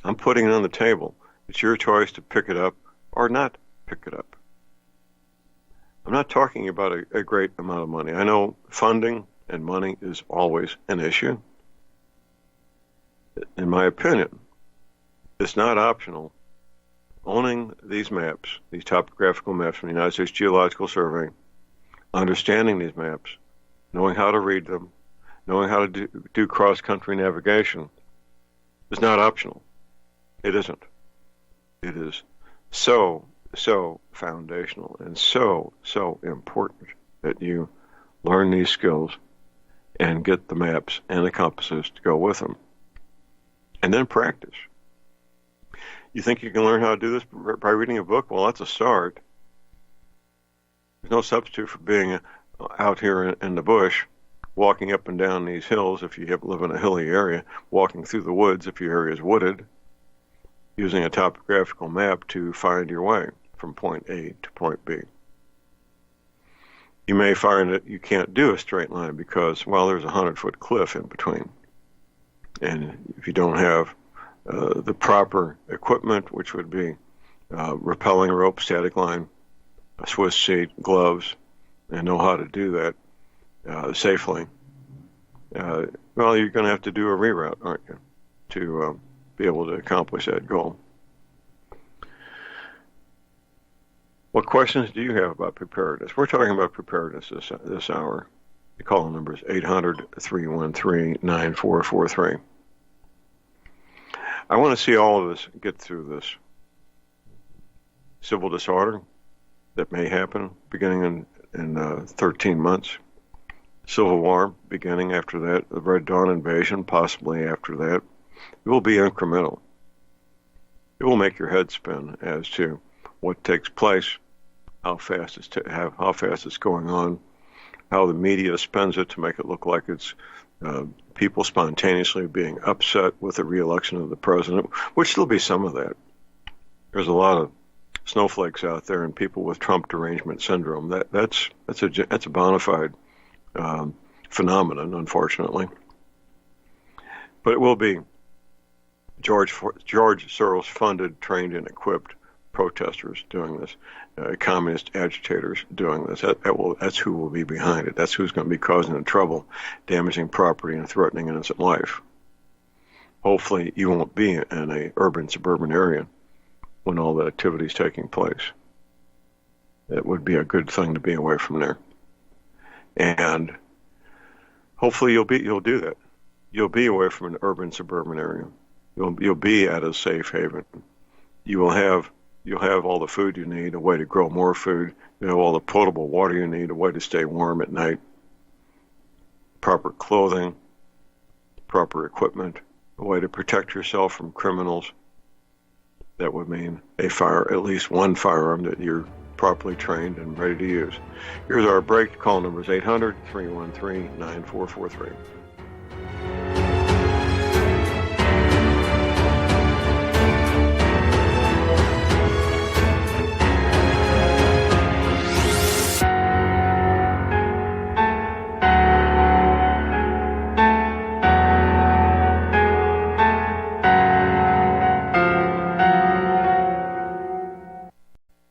I'm putting it on the table. It's your choice to pick it up or not pick it up. I'm not talking about a great amount of money. I know funding and money is always an issue. In my opinion, it's not optional. Owning these maps, these topographical maps from the United States Geological Survey, understanding these maps, knowing how to read them, knowing how to do cross-country navigation is not optional. It isn't. It is so foundational and so important that you learn these skills and get the maps and the compasses to go with them. And then practice. You think you can learn how to do this by reading a book? Well, that's a start. There's no substitute for being out here in the bush, walking up and down these hills if you live in a hilly area, walking through the woods if your area is wooded, using a topographical map to find your way from point A to point B. You may find that you can't do a straight line because, well, there's a 100-foot cliff in between. And if you don't have the proper equipment, which would be rappelling rope, static line, a Swiss seat, gloves, and know how to do that safely, Well, you're going to have to do a reroute, aren't you, to be able to accomplish that goal. What questions do you have about preparedness? We're talking about preparedness this hour. The call number is 800-313-9443. I want to see all of us get through this civil disorder that may happen beginning in 13 months. Civil war beginning after that, the Red Dawn invasion possibly after that. It will be incremental. It will make your head spin as to what takes place, how fast it's going on, how the media spends it to make it look like it's people spontaneously being upset with the re-election of the president, which there'll be some of that. There's a lot of snowflakes out there and people with Trump derangement syndrome. That's a bona fide phenomenon, unfortunately. But it will be George Soros funded, trained, and equipped protesters doing this, communist agitators doing this. That's who will be behind it. That's who's going to be causing the trouble, damaging property and threatening innocent life. Hopefully you won't be in an urban, suburban area when all that activity is taking place. It would be a good thing to be away from there. And hopefully you'll do that. You'll be away from an urban, suburban area. You'll be at a safe haven. You'll have all the food you need, a way to grow more food. You'll have all the potable water you need, a way to stay warm at night. Proper clothing, proper equipment, a way to protect yourself from criminals. That would mean at least one firearm that you're properly trained and ready to use. Here's our break. Call number is 800-313-9443.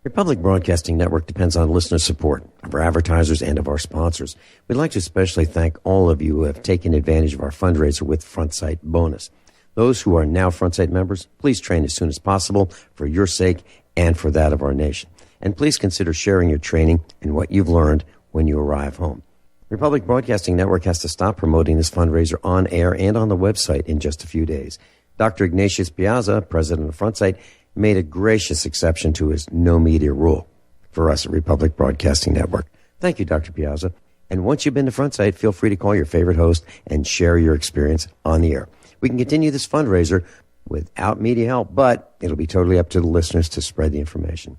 Republic Broadcasting Network depends on listener support of our advertisers and of our sponsors. We'd like to especially thank all of you who have taken advantage of our fundraiser with Front Sight Bonus. Those who are now Front Sight members, please train as soon as possible for your sake and for that of our nation. And please consider sharing your training and what you've learned when you arrive home. Republic Broadcasting Network has to stop promoting this fundraiser on air and on the website in just a few days. Dr. Ignatius Piazza, president of Front Sight, made a gracious exception to his no media rule for us at Republic Broadcasting Network. Thank you, Dr. Piazza. And once you've been to Front Sight, feel free to call your favorite host and share your experience on the air. We can continue this fundraiser without media help, but it'll be totally up to the listeners to spread the information.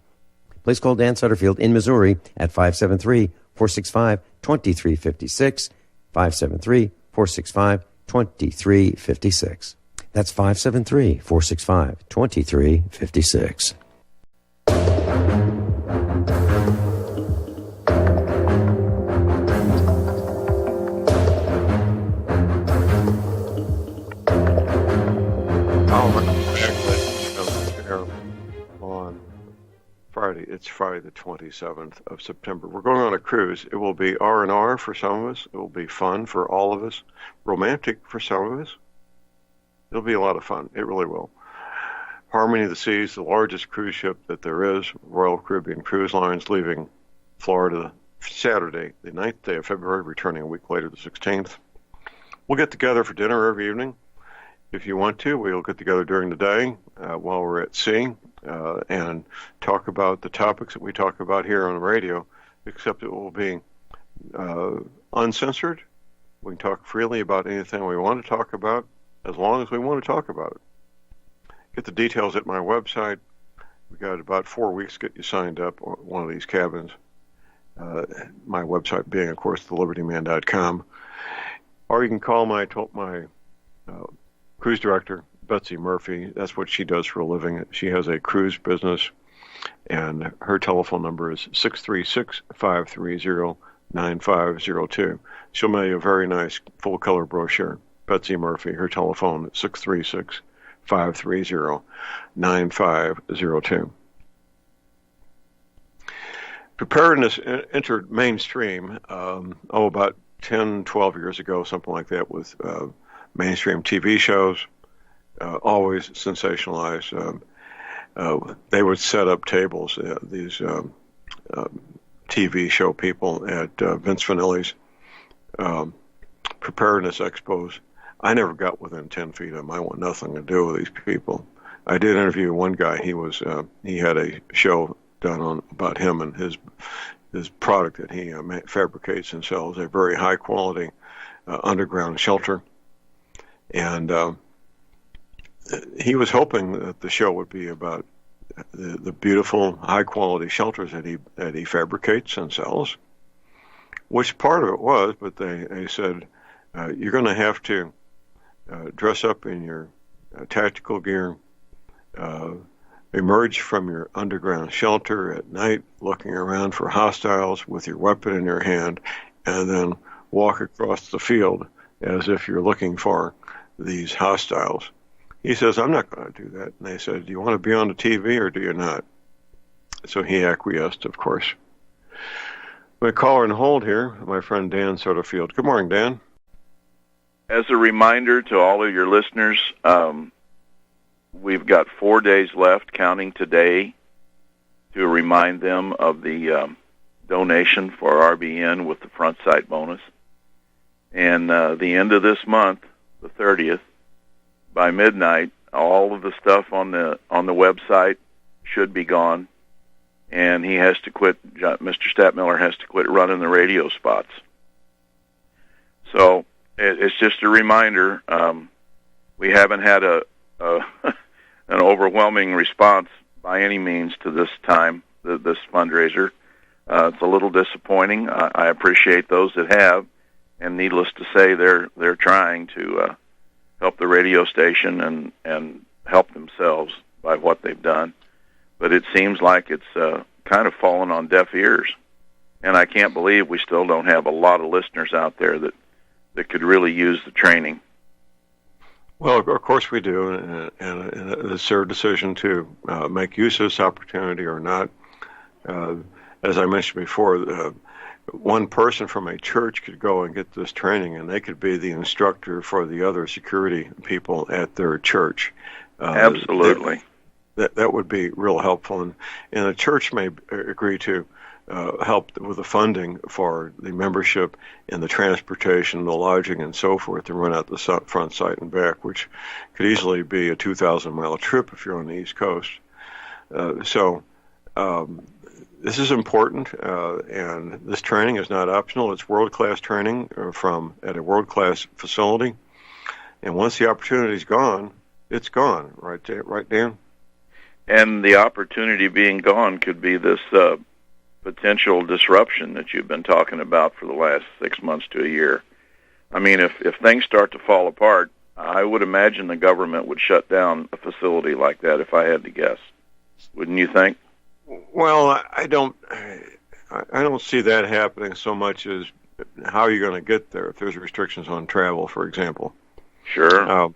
Please call Dan Sutterfield in Missouri at 573-465-2356, 573-465-2356. That's 573-465-2356. On Friday, it's Friday the 27th of September. We're going on a cruise. It will be R&R for some of us. It will be fun for all of us. Romantic for some of us. It'll be a lot of fun. It really will. Harmony of the Seas, the largest cruise ship that there is, Royal Caribbean Cruise Lines, leaving Florida Saturday, the 9th day of February, returning a week later, the 16th. We'll get together for dinner every evening. If you want to, we'll get together during the day while we're at sea and talk about the topics that we talk about here on the radio, except it will be uncensored. We can talk freely about anything we want to talk about, as long as we want to talk about it. Get the details at my website. We've got about 4 weeks to get you signed up on one of these cabins. My website being, of course, thelibertyman.com. Or you can call my cruise director, Betsy Murphy. That's what she does for a living. She has a cruise business, and her telephone number is 636-530-9502. She'll mail you a very nice full-color brochure. Betsy Murphy, her telephone is 636-530-9502. Preparedness entered mainstream about 10, 12 years ago, something like that, with mainstream TV shows, always sensationalized. They would set up tables, these TV show people at Vince Finelli's preparedness expos. I never got within 10 feet of them. I want nothing to do with these people. I did interview one guy. He had a show done about him and his product that he fabricates and sells, a very high quality underground shelter. And he was hoping that the show would be about the beautiful high quality shelters that he fabricates and sells, which part of it was, but they said, you're going to have to dress up in your tactical gear, emerge from your underground shelter at night looking around for hostiles with your weapon in your hand, and then walk across the field as if you're looking for these hostiles. He says, I'm not going to do that. And they said, do you want to be on the TV or do you not? So he acquiesced, of course. My caller and hold here, my friend Dan Soderfield. Good morning, Dan. As a reminder to all of your listeners, we've got 4 days left, counting today, to remind them of the donation for RBN with the front sight bonus. And the end of this month, the 30th, by midnight, all of the stuff on the website should be gone, and he has to quit. Mr. Stadtmiller has to quit running the radio spots. So it's just a reminder. We haven't had an overwhelming response by any means to this time, this fundraiser. It's a little disappointing. I appreciate those that have, and needless to say, they're trying to help the radio station and help themselves by what they've done. But it seems like it's kind of fallen on deaf ears. And I can't believe we still don't have a lot of listeners out there that could really use the training. Well, of course we do, and it's their decision to make use of this opportunity or not. As I mentioned before, one person from a church could go and get this training, and they could be the instructor for the other security people at their church. Absolutely. That would be real helpful, and the church may agree to help with the funding for the membership and the transportation, the lodging, and so forth, to run out the front site and back, which could easily be a 2,000-mile trip if you're on the East Coast. This is important, and this training is not optional. It's world-class training at a world-class facility, and once the opportunity's gone, it's gone. Right, Dan? And the opportunity being gone could be this potential disruption that you've been talking about for the last 6 months to a year. I mean, if things start to fall apart, I would imagine the government would shut down a facility like that, if I had to guess. Wouldn't you think? Well, I don't see that happening so much as how you're going to get there if there's restrictions on travel, for example. Sure.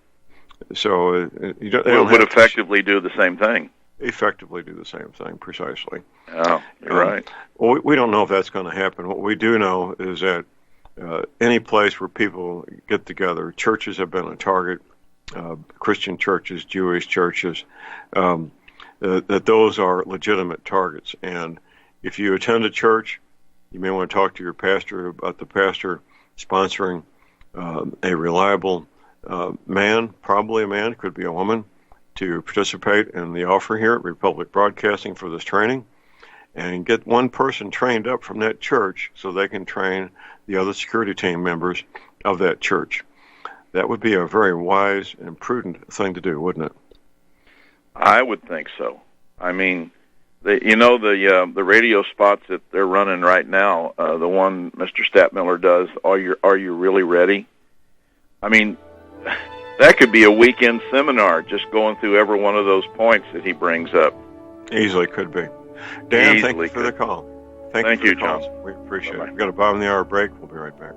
So you don't. It would effectively do the same thing. Effectively do the same thing, precisely. Oh, you're right. Well, we don't know if that's going to happen. What we do know is that any place where people get together, churches have been a target, Christian churches, Jewish churches, that those are legitimate targets. And if you attend a church, you may want to talk to your pastor about the pastor sponsoring a reliable man, probably a man, could be a woman, to participate in the offer here at Republic Broadcasting for this training, and get one person trained up from that church so they can train the other security team members of that church. That would be a very wise and prudent thing to do, wouldn't it? I would think so. I mean, the radio spots that they're running right now, the one Mr. Stadtmiller does, Are You Really Ready? I mean, that could be a weekend seminar just going through every one of those points that he brings up. Easily could be. Dan, thank you for the call. Thank you, John. We appreciate it. We've got a bottom of the hour break. We'll be right back.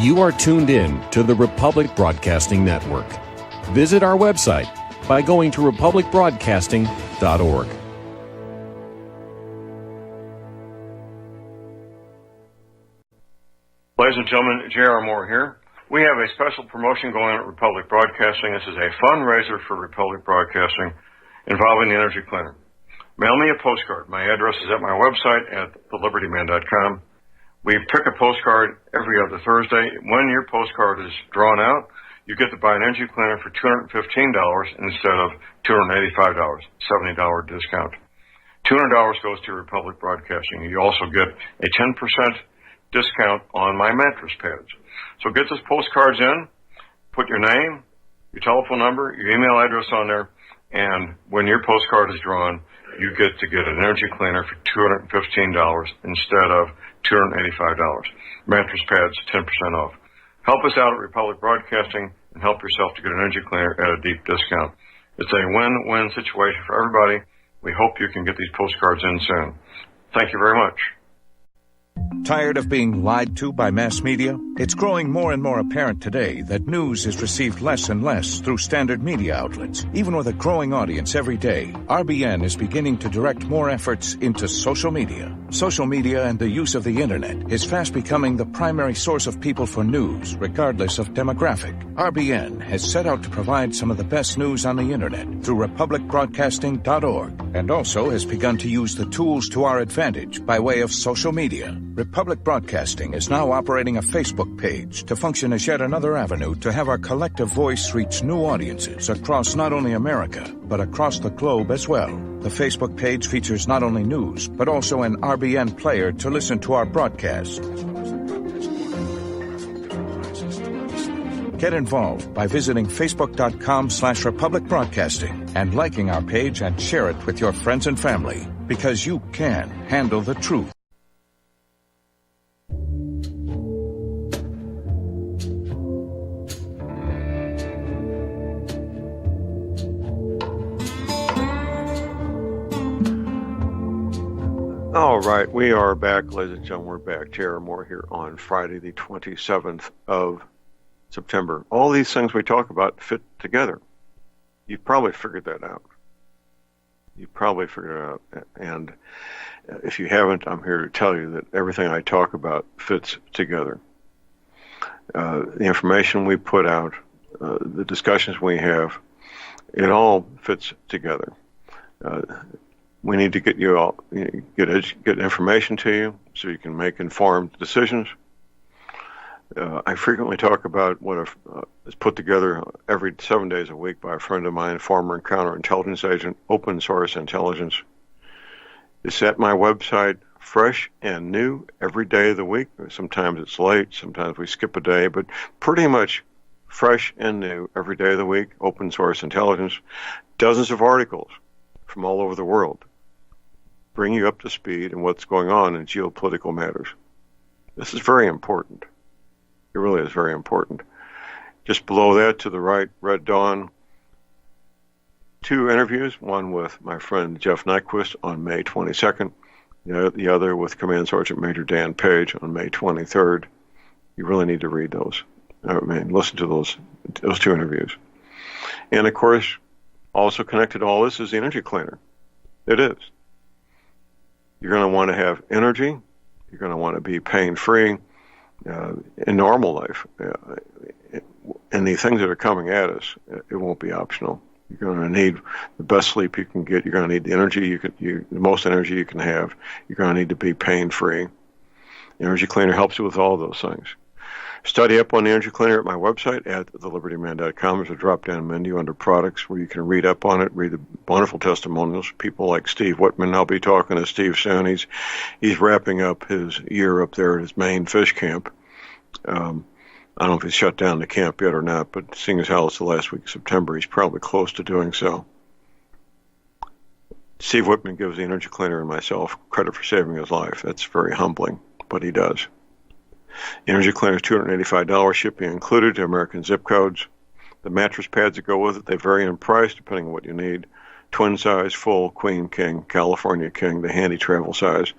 You are tuned in to the Republic Broadcasting Network. Visit our website by going to republicbroadcasting.org. Ladies and gentlemen, J.R. Moore here. We have a special promotion going on at Republic Broadcasting. This is a fundraiser for Republic Broadcasting involving the energy cleaner. Mail me a postcard. My address is at my website at thelibertyman.com. We pick a postcard every other Thursday. When your postcard is drawn out, you get to buy an energy cleaner for $215 instead of $285, $70 discount. $200 goes to Republic Broadcasting. You also get a 10% discount on my mattress pads. So get those postcards in, put your name, your telephone number, your email address on there, and when your postcard is drawn, you get to get an energy cleaner for $215 instead of $285. Mattress pads, 10% off. Help us out at Republic Broadcasting and help yourself to get an energy cleaner at a deep discount. It's a win-win situation for everybody. We hope you can get these postcards in soon. Thank you very much. Tired of being lied to by mass media? It's growing more and more apparent today that news is received less and less through standard media outlets. Even with a growing audience every day, RBN is beginning to direct more efforts into social media. Social media and the use of the internet is fast becoming the primary source of people for news, regardless of demographic. RBN has set out to provide some of the best news on the internet through republicbroadcasting.org, and also has begun to use the tools to our advantage by way of social media. Republic Broadcasting is now operating a Facebook page to function as yet another avenue to have our collective voice reach new audiences across not only America, but across the globe as well. The Facebook page features not only news, but also an RBN player to listen to our broadcast. Get involved by visiting facebook.com/Republic Broadcasting and liking our page and share it with your friends and family, because you can handle the truth. All right, we are back, ladies and gentlemen. We're back. J.R. Moore here on Friday, the 27th of September. All these things we talk about fit together. You've probably figured that out. And if you haven't, I'm here to tell you that everything I talk about fits together. The information we put out, the discussions we have, it all fits together. We need to get you all get information to you so you can make informed decisions. I frequently talk about what is put together every 7 days a week by a friend of mine, former counterintelligence agent, open source intelligence. It's at my website, fresh and new every day of the week. Sometimes it's late, sometimes we skip a day, but pretty much fresh and new every day of the week, open source intelligence. Dozens of articles from all over the world bring you up to speed in what's going on in geopolitical matters. This is very important. It really is very important. Just below that, to the right, Red Dawn, 2 interviews, one with my friend Jeff Nyquist on May 22nd, the other with Command Sergeant Major Dan Page on May 23rd. You really need to read those. Listen to those 2 interviews. And, of course, also connected to all this is the energy cleaner. It is. You're going to want to have energy. You're going to want to be pain-free in normal life. And the things that are coming at us, it won't be optional. You're going to need the best sleep you can get. You're going to need the energy the most energy you can have. You're going to need to be pain-free. The energy cleaner helps you with all those things. Study up on the energy cleaner at my website at thelibertyman.com. There's a drop-down menu under products where you can read up on it, read the wonderful testimonials. People like Steve Whitman. I'll be talking to Steve soon. He's wrapping up his year up there at his main fish camp. I don't know if he's shut down the camp yet or not, but seeing as how it's the last week of September, he's probably close to doing so. Steve Whitman gives the energy cleaner and myself credit for saving his life. That's very humbling, but he does. The energy cleaner is $285, shipping included to American zip codes. The mattress pads that go with it, they vary in price depending on what you need. twin size, full, queen, king, California king, the handy travel size.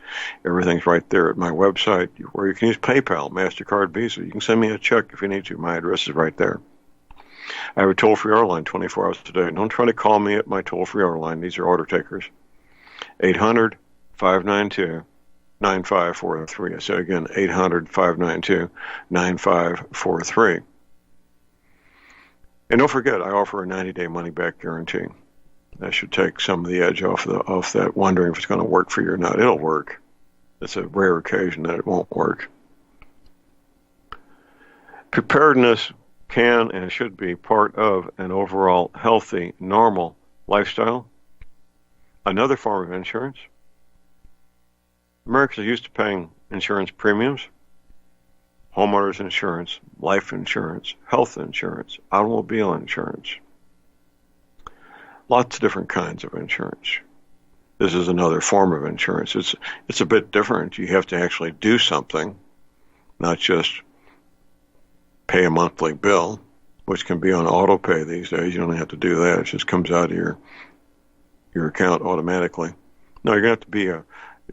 Everything's right there at my website, where you can use PayPal, MasterCard, Visa. You can send me a check if you need to. My address is right there. I have a toll-free hour line 24 hours a day. Don't try to call me at my toll-free hour line. These are order takers. 800-592-9543. I say again, 800-592-9543. And don't forget, I offer a 90-day money-back guarantee. That should take some of the edge off that wondering if it's going to work for you or not. It'll work. It's a rare occasion that it won't work. Preparedness can and should be part of an overall healthy, normal lifestyle. Another form of insurance. Americans are used to paying insurance premiums. Homeowners insurance, life insurance, health insurance, automobile insurance. Lots of different kinds of insurance. This is another form of insurance. It's a bit different. You have to actually do something, not just pay a monthly bill, which can be on auto pay these days. You don't have to do that. It just comes out of your account automatically. No, you're going to have to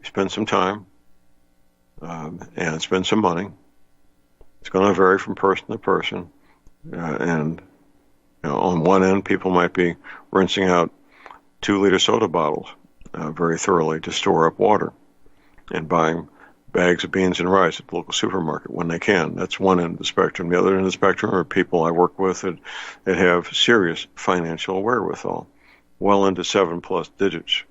spend some time and spend some money. It's going to vary from person to person, and on one end, people might be rinsing out 2-liter soda bottles very thoroughly to store up water, and buying bags of beans and rice at the local supermarket when they can. That's one end of the spectrum. The other end of the spectrum are people I work with that have serious financial wherewithal, well into 7+ digits.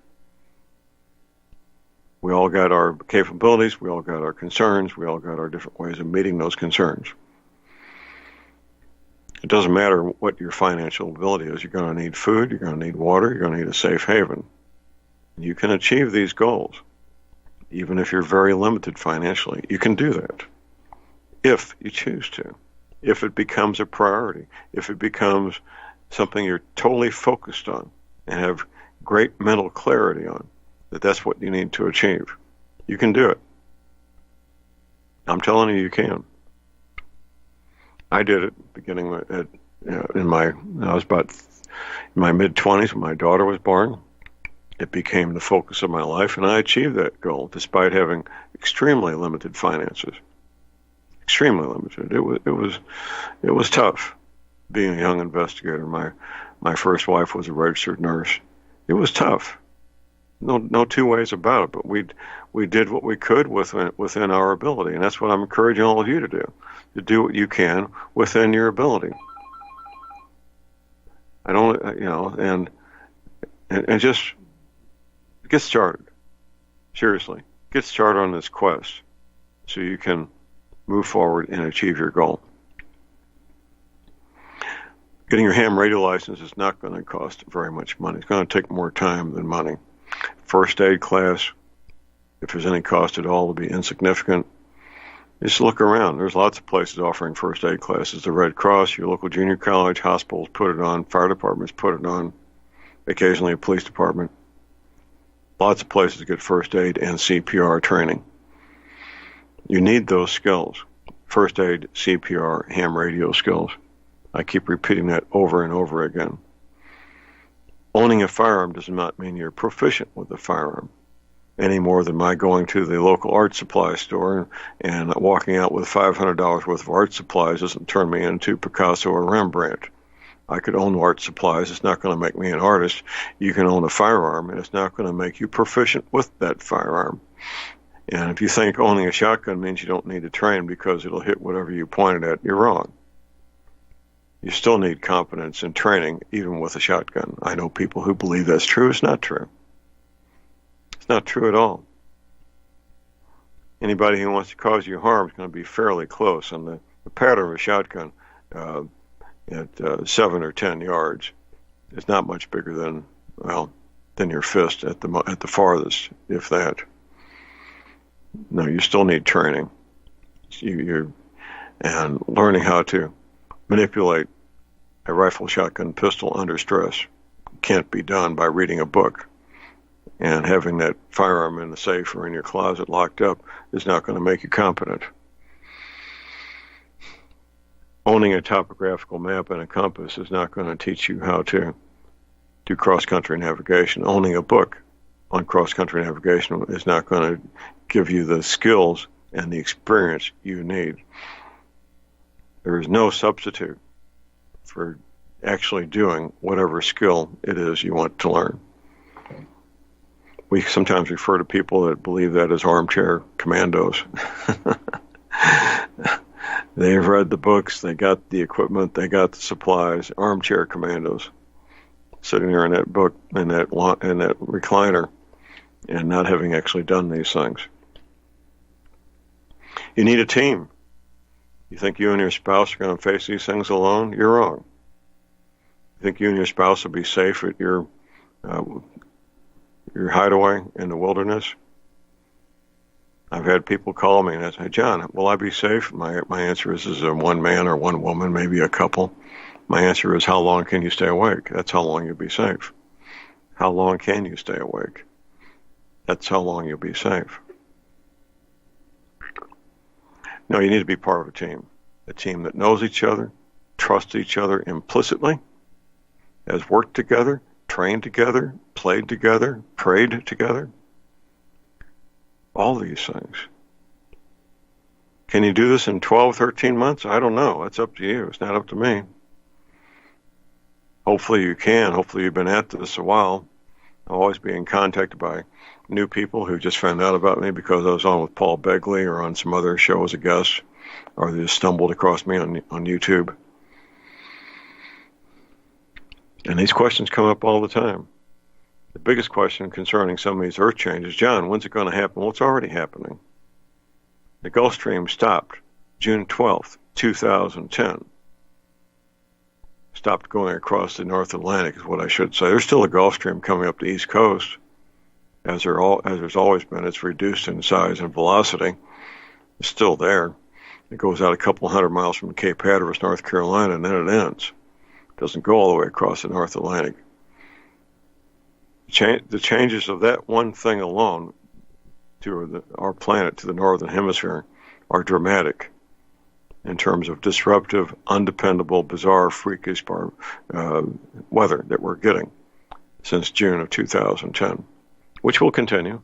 We all got our capabilities, we all got our concerns, we all got our different ways of meeting those concerns. It doesn't matter what your financial ability is. You're going to need food, you're going to need water, you're going to need a safe haven. You can achieve these goals, even if you're very limited financially. You can do that if you choose to, if it becomes a priority, if it becomes something you're totally focused on and have great mental clarity on, that's what you need to achieve. You can do it. I'm telling you, you can. I did it beginning I was about in my mid-20s when my daughter was born. It became the focus of my life, and I achieved that goal despite having extremely limited finances. Extremely limited. It was tough being a young investigator. My first wife was a registered nurse. It was tough. No two ways about it. But we did what we could within our ability, and that's what I'm encouraging all of you to do. To do what you can within your ability. I don't, and just get started. Seriously, get started on this quest so you can move forward and achieve your goal. Getting your ham radio license is not going to cost very much money. It's going to take more time than money. First aid class, if there's any cost at all, will be insignificant. Just look around. There's lots of places offering first aid classes. The Red Cross, your local junior college, hospitals put it on, fire departments put it on, occasionally a police department. Lots of places get first aid and CPR training. You need those skills. First aid, CPR, ham radio skills. I keep repeating that over and over again. Owning a firearm does not mean you're proficient with the firearm, any more than my going to the local art supply store and walking out with $500 worth of art supplies doesn't turn me into Picasso or Rembrandt. I could own art supplies. It's not going to make me an artist. You can own a firearm, and it's not going to make you proficient with that firearm. And if you think owning a shotgun means you don't need to train because it'll hit whatever you pointed at, you're wrong. You still need competence in training, even with a shotgun. I know people who believe that's true. It's not true. It's not true at all. Anybody who wants to cause you harm is going to be fairly close. And the pattern of a shotgun at 7 or 10 yards is not much bigger than your fist at the farthest, if that. No, you still need training. And learning how to manipulate a rifle, shotgun, pistol under stress can't be done by reading a book. And having that firearm in the safe or in your closet locked up is not going to make you competent. Owning a topographical map and a compass is not going to teach you how to do cross-country navigation. Owning a book on cross-country navigation is not going to give you the skills and the experience you need. There is no substitute for actually doing whatever skill it is you want to learn. We sometimes refer to people that believe that as armchair commandos. They've read the books, they got the equipment, they got the supplies, armchair commandos, sitting there in that book, in that recliner, and not having actually done these things. You need a team. You think you and your spouse are going to face these things alone? You're wrong. You think you and your spouse will be safe at your hideaway in the wilderness? I've had people call me and say, "Hey, John, will I be safe?" My answer is it one man or one woman, maybe a couple? My answer is, how long can you stay awake? That's how long you'll be safe. How long can you stay awake? That's how long you'll be safe. No, you need to be part of a team that knows each other, trusts each other implicitly, has worked together, trained together, played together, prayed together. All these things. Can you do this in 12, 13 months? I don't know. That's up to you. It's not up to me. Hopefully you can. Hopefully you've been at this a while. I'll always be in contact by new people who just found out about me because I was on with Paul Begley or on some other show as a guest, or they just stumbled across me on YouTube. And these questions come up all the time. The biggest question concerning some of these earth changes, John, when's it going to happen? Well, it's already happening. The Gulf Stream stopped June 12th, 2010. Stopped going across the North Atlantic is what I should say. There's still a Gulf Stream coming up the East Coast, as there's always been. It's reduced in size and velocity. It's still there. It goes out a couple hundred miles from Cape Hatteras, North Carolina, and then it ends. It doesn't go all the way across the North Atlantic. The changes of that one thing alone to our planet, to the northern hemisphere, are dramatic in terms of disruptive, undependable, bizarre, freakish weather that we're getting since June of 2010, which will continue.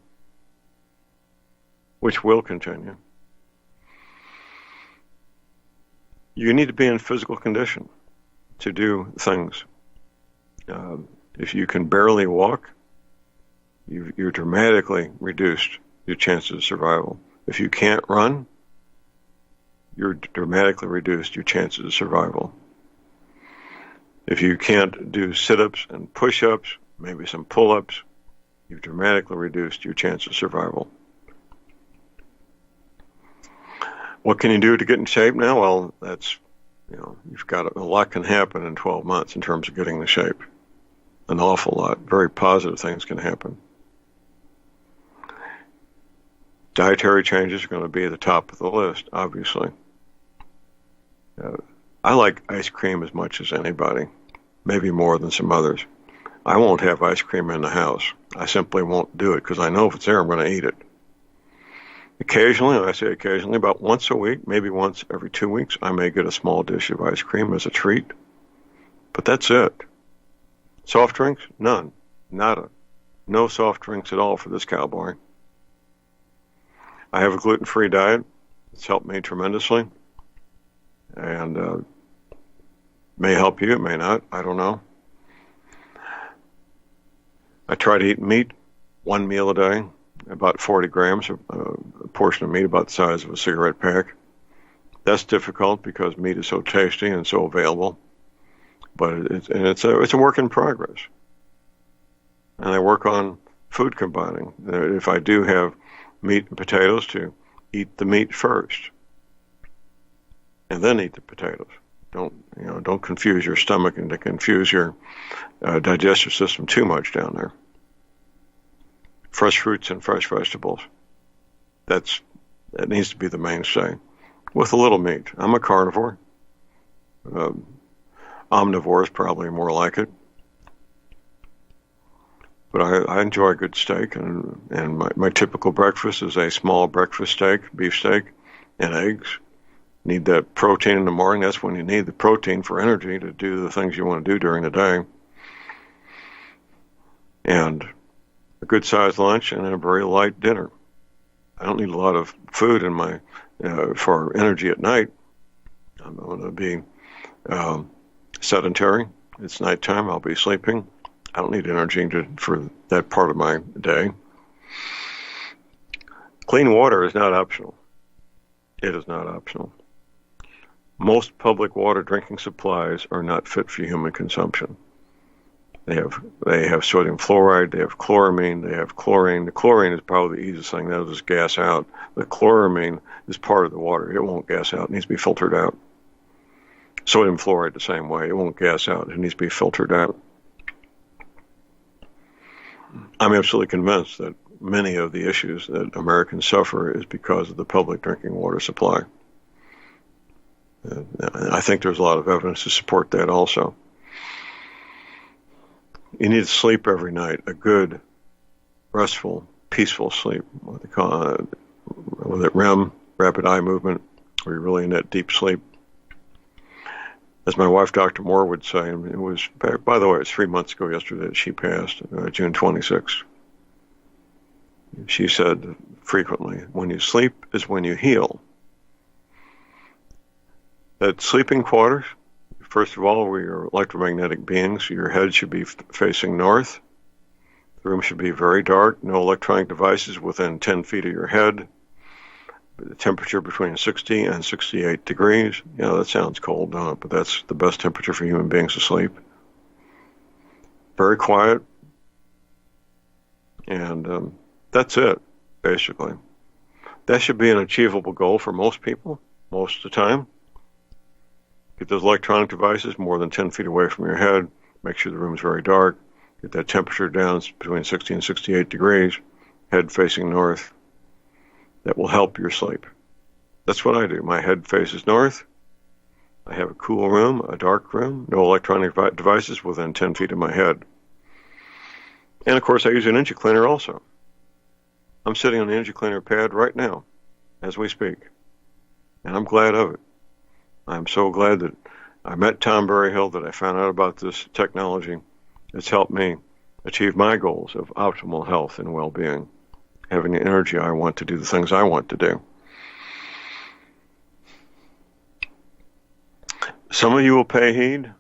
You need to be in physical condition to do things. If you can barely walk, you're dramatically reduced your chances of survival. If you can't run, you're dramatically reduced your chances of survival. If you can't do sit-ups and push-ups, maybe some pull-ups, you've dramatically reduced your chance of survival. What can you do to get in shape now? Well, you've got a lot can happen in 12 months in terms of getting the shape. An awful lot. Very positive things can happen. Dietary changes are going to be at the top of the list, obviously. I like ice cream as much as anybody, maybe more than some others. I won't have ice cream in the house. I simply won't do it because I know if it's there, I'm going to eat it. Occasionally, and I say occasionally, about once a week, maybe once every 2 weeks, I may get a small dish of ice cream as a treat. But that's it. Soft drinks? None. Nada. No soft drinks at all for this cowboy. I have a gluten-free diet. It's helped me tremendously. And may help you, it may not. I don't know. I try to eat meat, one meal a day, about 40 grams, a portion of meat about the size of a cigarette pack. That's difficult because meat is so tasty and so available. But it's a work in progress. And I work on food combining. If I do have meat and potatoes, to eat the meat first and then eat the potatoes. Don't confuse your stomach and to confuse your digestive system too much down there. Fresh fruits and fresh vegetables. That needs to be the mainstay. With a little meat. I'm a carnivore. Omnivore is probably more like it. But I enjoy a good steak, and my typical breakfast is a small breakfast steak, beef steak, and eggs. Need that protein in the morning. That's when you need the protein for energy to do the things you want to do during the day. and a good-sized lunch and a very light dinner. I don't need a lot of food in my for energy at night. I'm going to be sedentary. It's nighttime. I'll be sleeping. I don't need energy for that part of my day. Clean water is not optional. It is not optional. Most public water drinking supplies are not fit for human consumption. They have sodium fluoride, they have chloramine, they have chlorine. The chlorine is probably the easiest thing. That'll just gas out. The chloramine is part of the water. It won't gas out. It needs to be filtered out. Sodium fluoride the same way. It won't gas out. It needs to be filtered out. I'm absolutely convinced that many of the issues that Americans suffer is because of the public drinking water supply. I think there's a lot of evidence to support that also. You need to sleep every night, a good, restful, peaceful sleep, what they call with it REM, rapid eye movement, where you're really in that deep sleep. As my wife, Dr. Moore, would say, it was, by the way, it's 3 months ago yesterday that she passed, June 26th. She said frequently, when you sleep is when you heal. That sleeping quarters, first of all, we are electromagnetic beings. Your head should be facing north. The room should be very dark. No electronic devices within 10 feet of your head. The temperature between 60 and 68 degrees. You know, that sounds cold, don't it? But that's the best temperature for human beings to sleep. Very quiet. And that's it, basically. That should be an achievable goal for most people, most of the time. Get those electronic devices more than 10 feet away from your head. Make sure the room's very dark. Get that temperature down between 60 and 68 degrees. Head facing north. That will help your sleep. That's what I do. My head faces north. I have a cool room, a dark room, no electronic devices within 10 feet of my head. And of course, I use an energy cleaner also. I'm sitting on the energy cleaner pad right now as we speak. And I'm glad of it. I'm so glad that I met Tom Berryhill, that I found out about this technology. It's helped me achieve my goals of optimal health and well-being, having the energy I want to do the things I want to do. Some of you will pay heed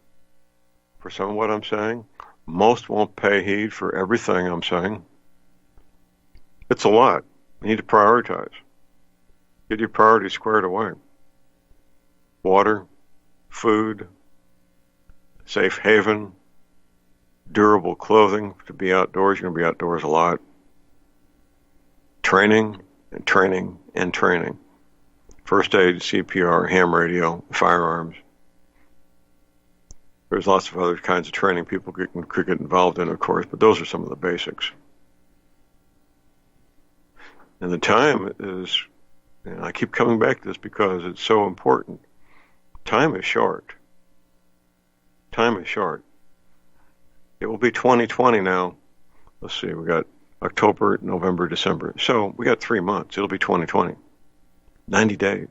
for some of what I'm saying. Most won't pay heed for everything I'm saying. It's a lot. You need to prioritize. Get your priorities squared away. Water, food, safe haven, durable clothing to be outdoors. You're going to be outdoors a lot. Training and training and training. First aid, CPR, ham radio, firearms. There's lots of other kinds of training people could get involved in, of course, but those are some of the basics. And the time is, and I keep coming back to this because it's so important. Time is short. Time is short. It will be 2020 now. Let's see, we got October, November, December. So we got 3 months. It'll be 2020. 90 days.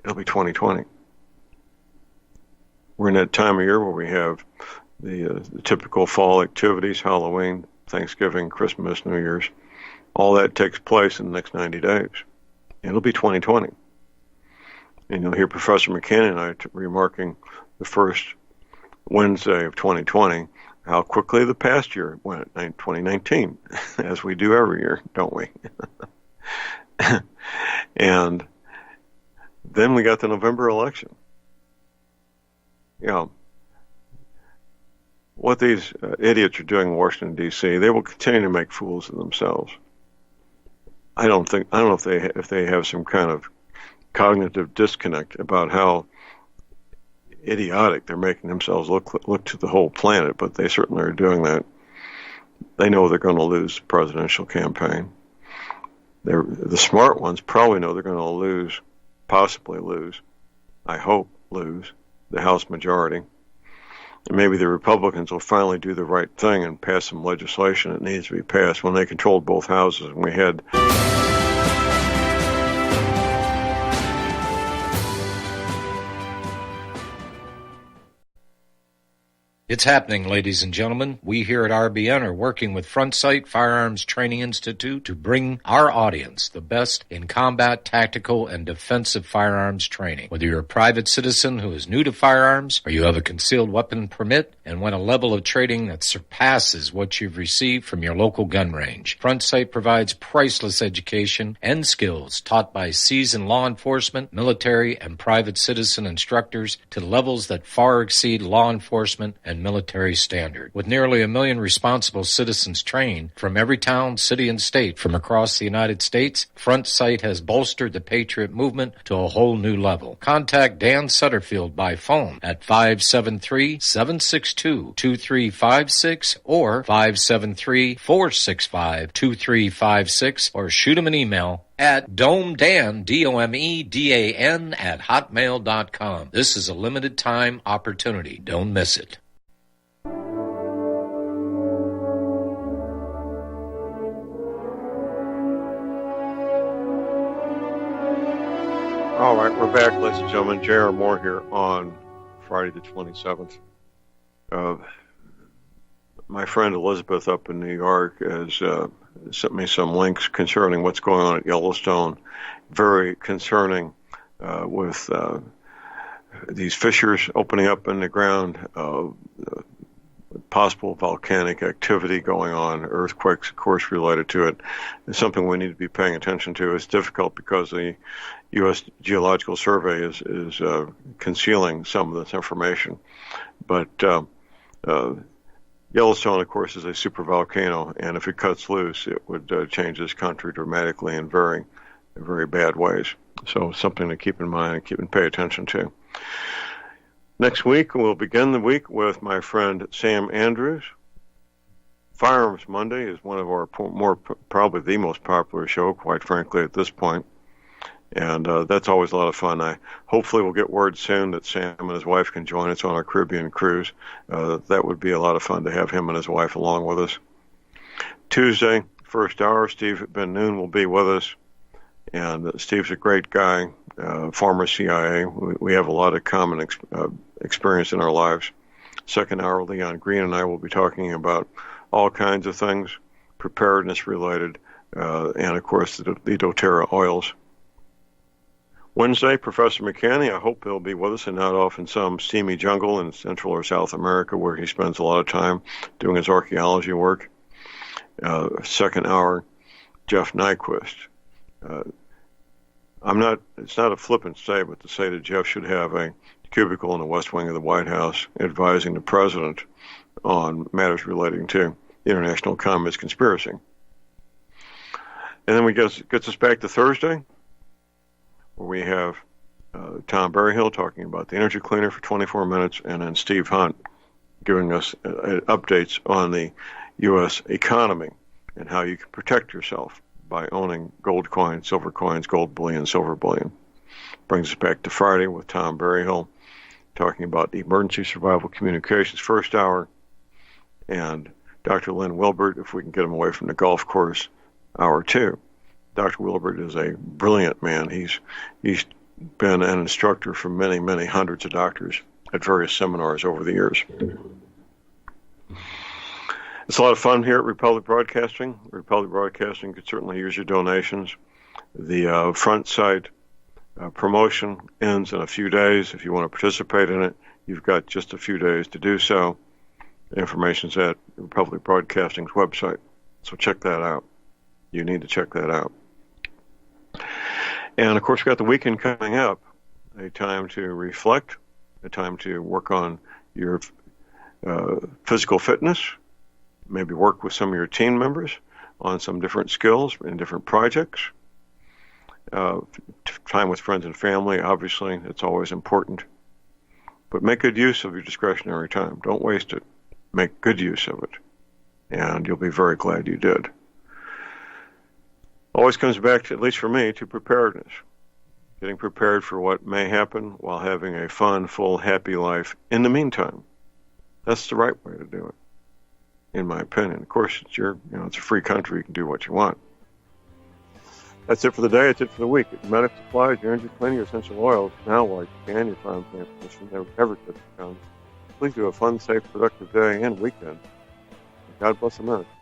It'll be 2020. We're in that time of year where we have the typical fall activities, Halloween, Thanksgiving, Christmas, New Year's. All that takes place in the next 90 days. It'll be 2020. And you'll hear Professor McCann and I remarking the first Wednesday of 2020 how quickly the past year went, 2019, as we do every year, don't we? And then we got the November election. You know, what these idiots are doing in Washington, D.C., they will continue to make fools of themselves. I don't know if they have some kind of cognitive disconnect about how idiotic they're making themselves look to the whole planet, but they certainly are doing that. They know they're going to lose the presidential campaign. The smart ones probably know they're going to possibly lose, I hope lose, the House majority. And maybe the Republicans will finally do the right thing and pass some legislation that needs to be passed. When they controlled both houses and we had It's happening, ladies and gentlemen. We here at RBN are working with Front Sight Firearms Training Institute to bring our audience the best in combat, tactical, and defensive firearms training. Whether you're a private citizen who is new to firearms or you have a concealed weapon permit and want a level of training that surpasses what you've received from your local gun range, Front Sight provides priceless education and skills taught by seasoned law enforcement, military, and private citizen instructors to levels that far exceed law enforcement and military standard. With nearly 1 million responsible citizens trained from every town, city, and state from across the United States, Front Sight has bolstered the Patriot movement to a whole new level. Contact Dan Sutterfield by phone at 573-762-2356 or 573-465-2356 or shoot him an email at domedan, DOMEDAN, at hotmail.com. This is a limited time opportunity. Don't miss it. All right, we're back, ladies and gentlemen. J.R. Moore here on Friday the 27th. My friend Elizabeth up in New York has sent me some links concerning what's going on at Yellowstone. Very concerning with these fissures opening up in the ground, possible volcanic activity going on, earthquakes, of course, related to it. It's something we need to be paying attention to. It's difficult because the U.S. Geological Survey is concealing some of this information. But Yellowstone, of course, is a supervolcano, and if it cuts loose, it would change this country dramatically in very, very bad ways. So something to keep in mind and pay attention to. Next week, we'll begin the week with my friend Sam Andrews. Firearms Monday is one of our probably the most popular show, quite frankly, at this point. And that's always a lot of fun. Hopefully we'll get word soon that Sam and his wife can join us on our Caribbean cruise. That would be a lot of fun to have him and his wife along with us. Tuesday, first hour, Steve Ben Noon will be with us. And Steve's a great guy, former CIA. We have a lot of common experience in our lives. Second hour, Leon Green and I will be talking about all kinds of things, preparedness related, and of course the doTERRA oils. Wednesday, Professor McCanny, I hope he'll be with us and not off in some steamy jungle in Central or South America where he spends a lot of time doing his archaeology work. Second hour, Jeff Nyquist. It's not a flippant statement to say that Jeff should have a cubicle in the West Wing of the White House advising the president on matters relating to the international communist conspiracy. And then gets us back to Thursday, where we have Tom Berryhill talking about the energy cleaner for 24 minutes, and then Steve Hunt giving us updates on the U.S. economy and how you can protect yourself by owning gold coins, silver coins, gold bullion, silver bullion. Brings us back to Friday with Tom Berryhill talking about the emergency survival communications first hour, and Dr. Lynn Wilbert, if we can get him away from the golf course, hour 2. Dr. Wilbert is a brilliant man. He's been an instructor for many, many hundreds of doctors at various seminars over the years. It's a lot of fun here at Republic Broadcasting. Republic Broadcasting could certainly use your donations. The front site promotion ends in a few days. If you want to participate in it, you've got just a few days to do so. The information's at Republic Broadcasting's website, so check that out. You need to check that out. And, of course, we've got the weekend coming up, a time to reflect, a time to work on your physical fitness, maybe work with some of your team members on some different skills and different projects. Time with friends and family, obviously, it's always important. But make good use of your discretionary time. Don't waste it. Make good use of it. And you'll be very glad you did. Always comes back, to, at least for me, to preparedness. Getting prepared for what may happen while having a fun, full, happy life in the meantime. That's the right way to do it, in my opinion. Of course, it's it's a free country. You can do what you want. That's it for the day. That's it for the week. Your medical supplies, your energy cleaning, your essential oils. Now, while you can, your farm plant position never touch the ground. Please do a fun, safe, productive day and weekend. God bless America.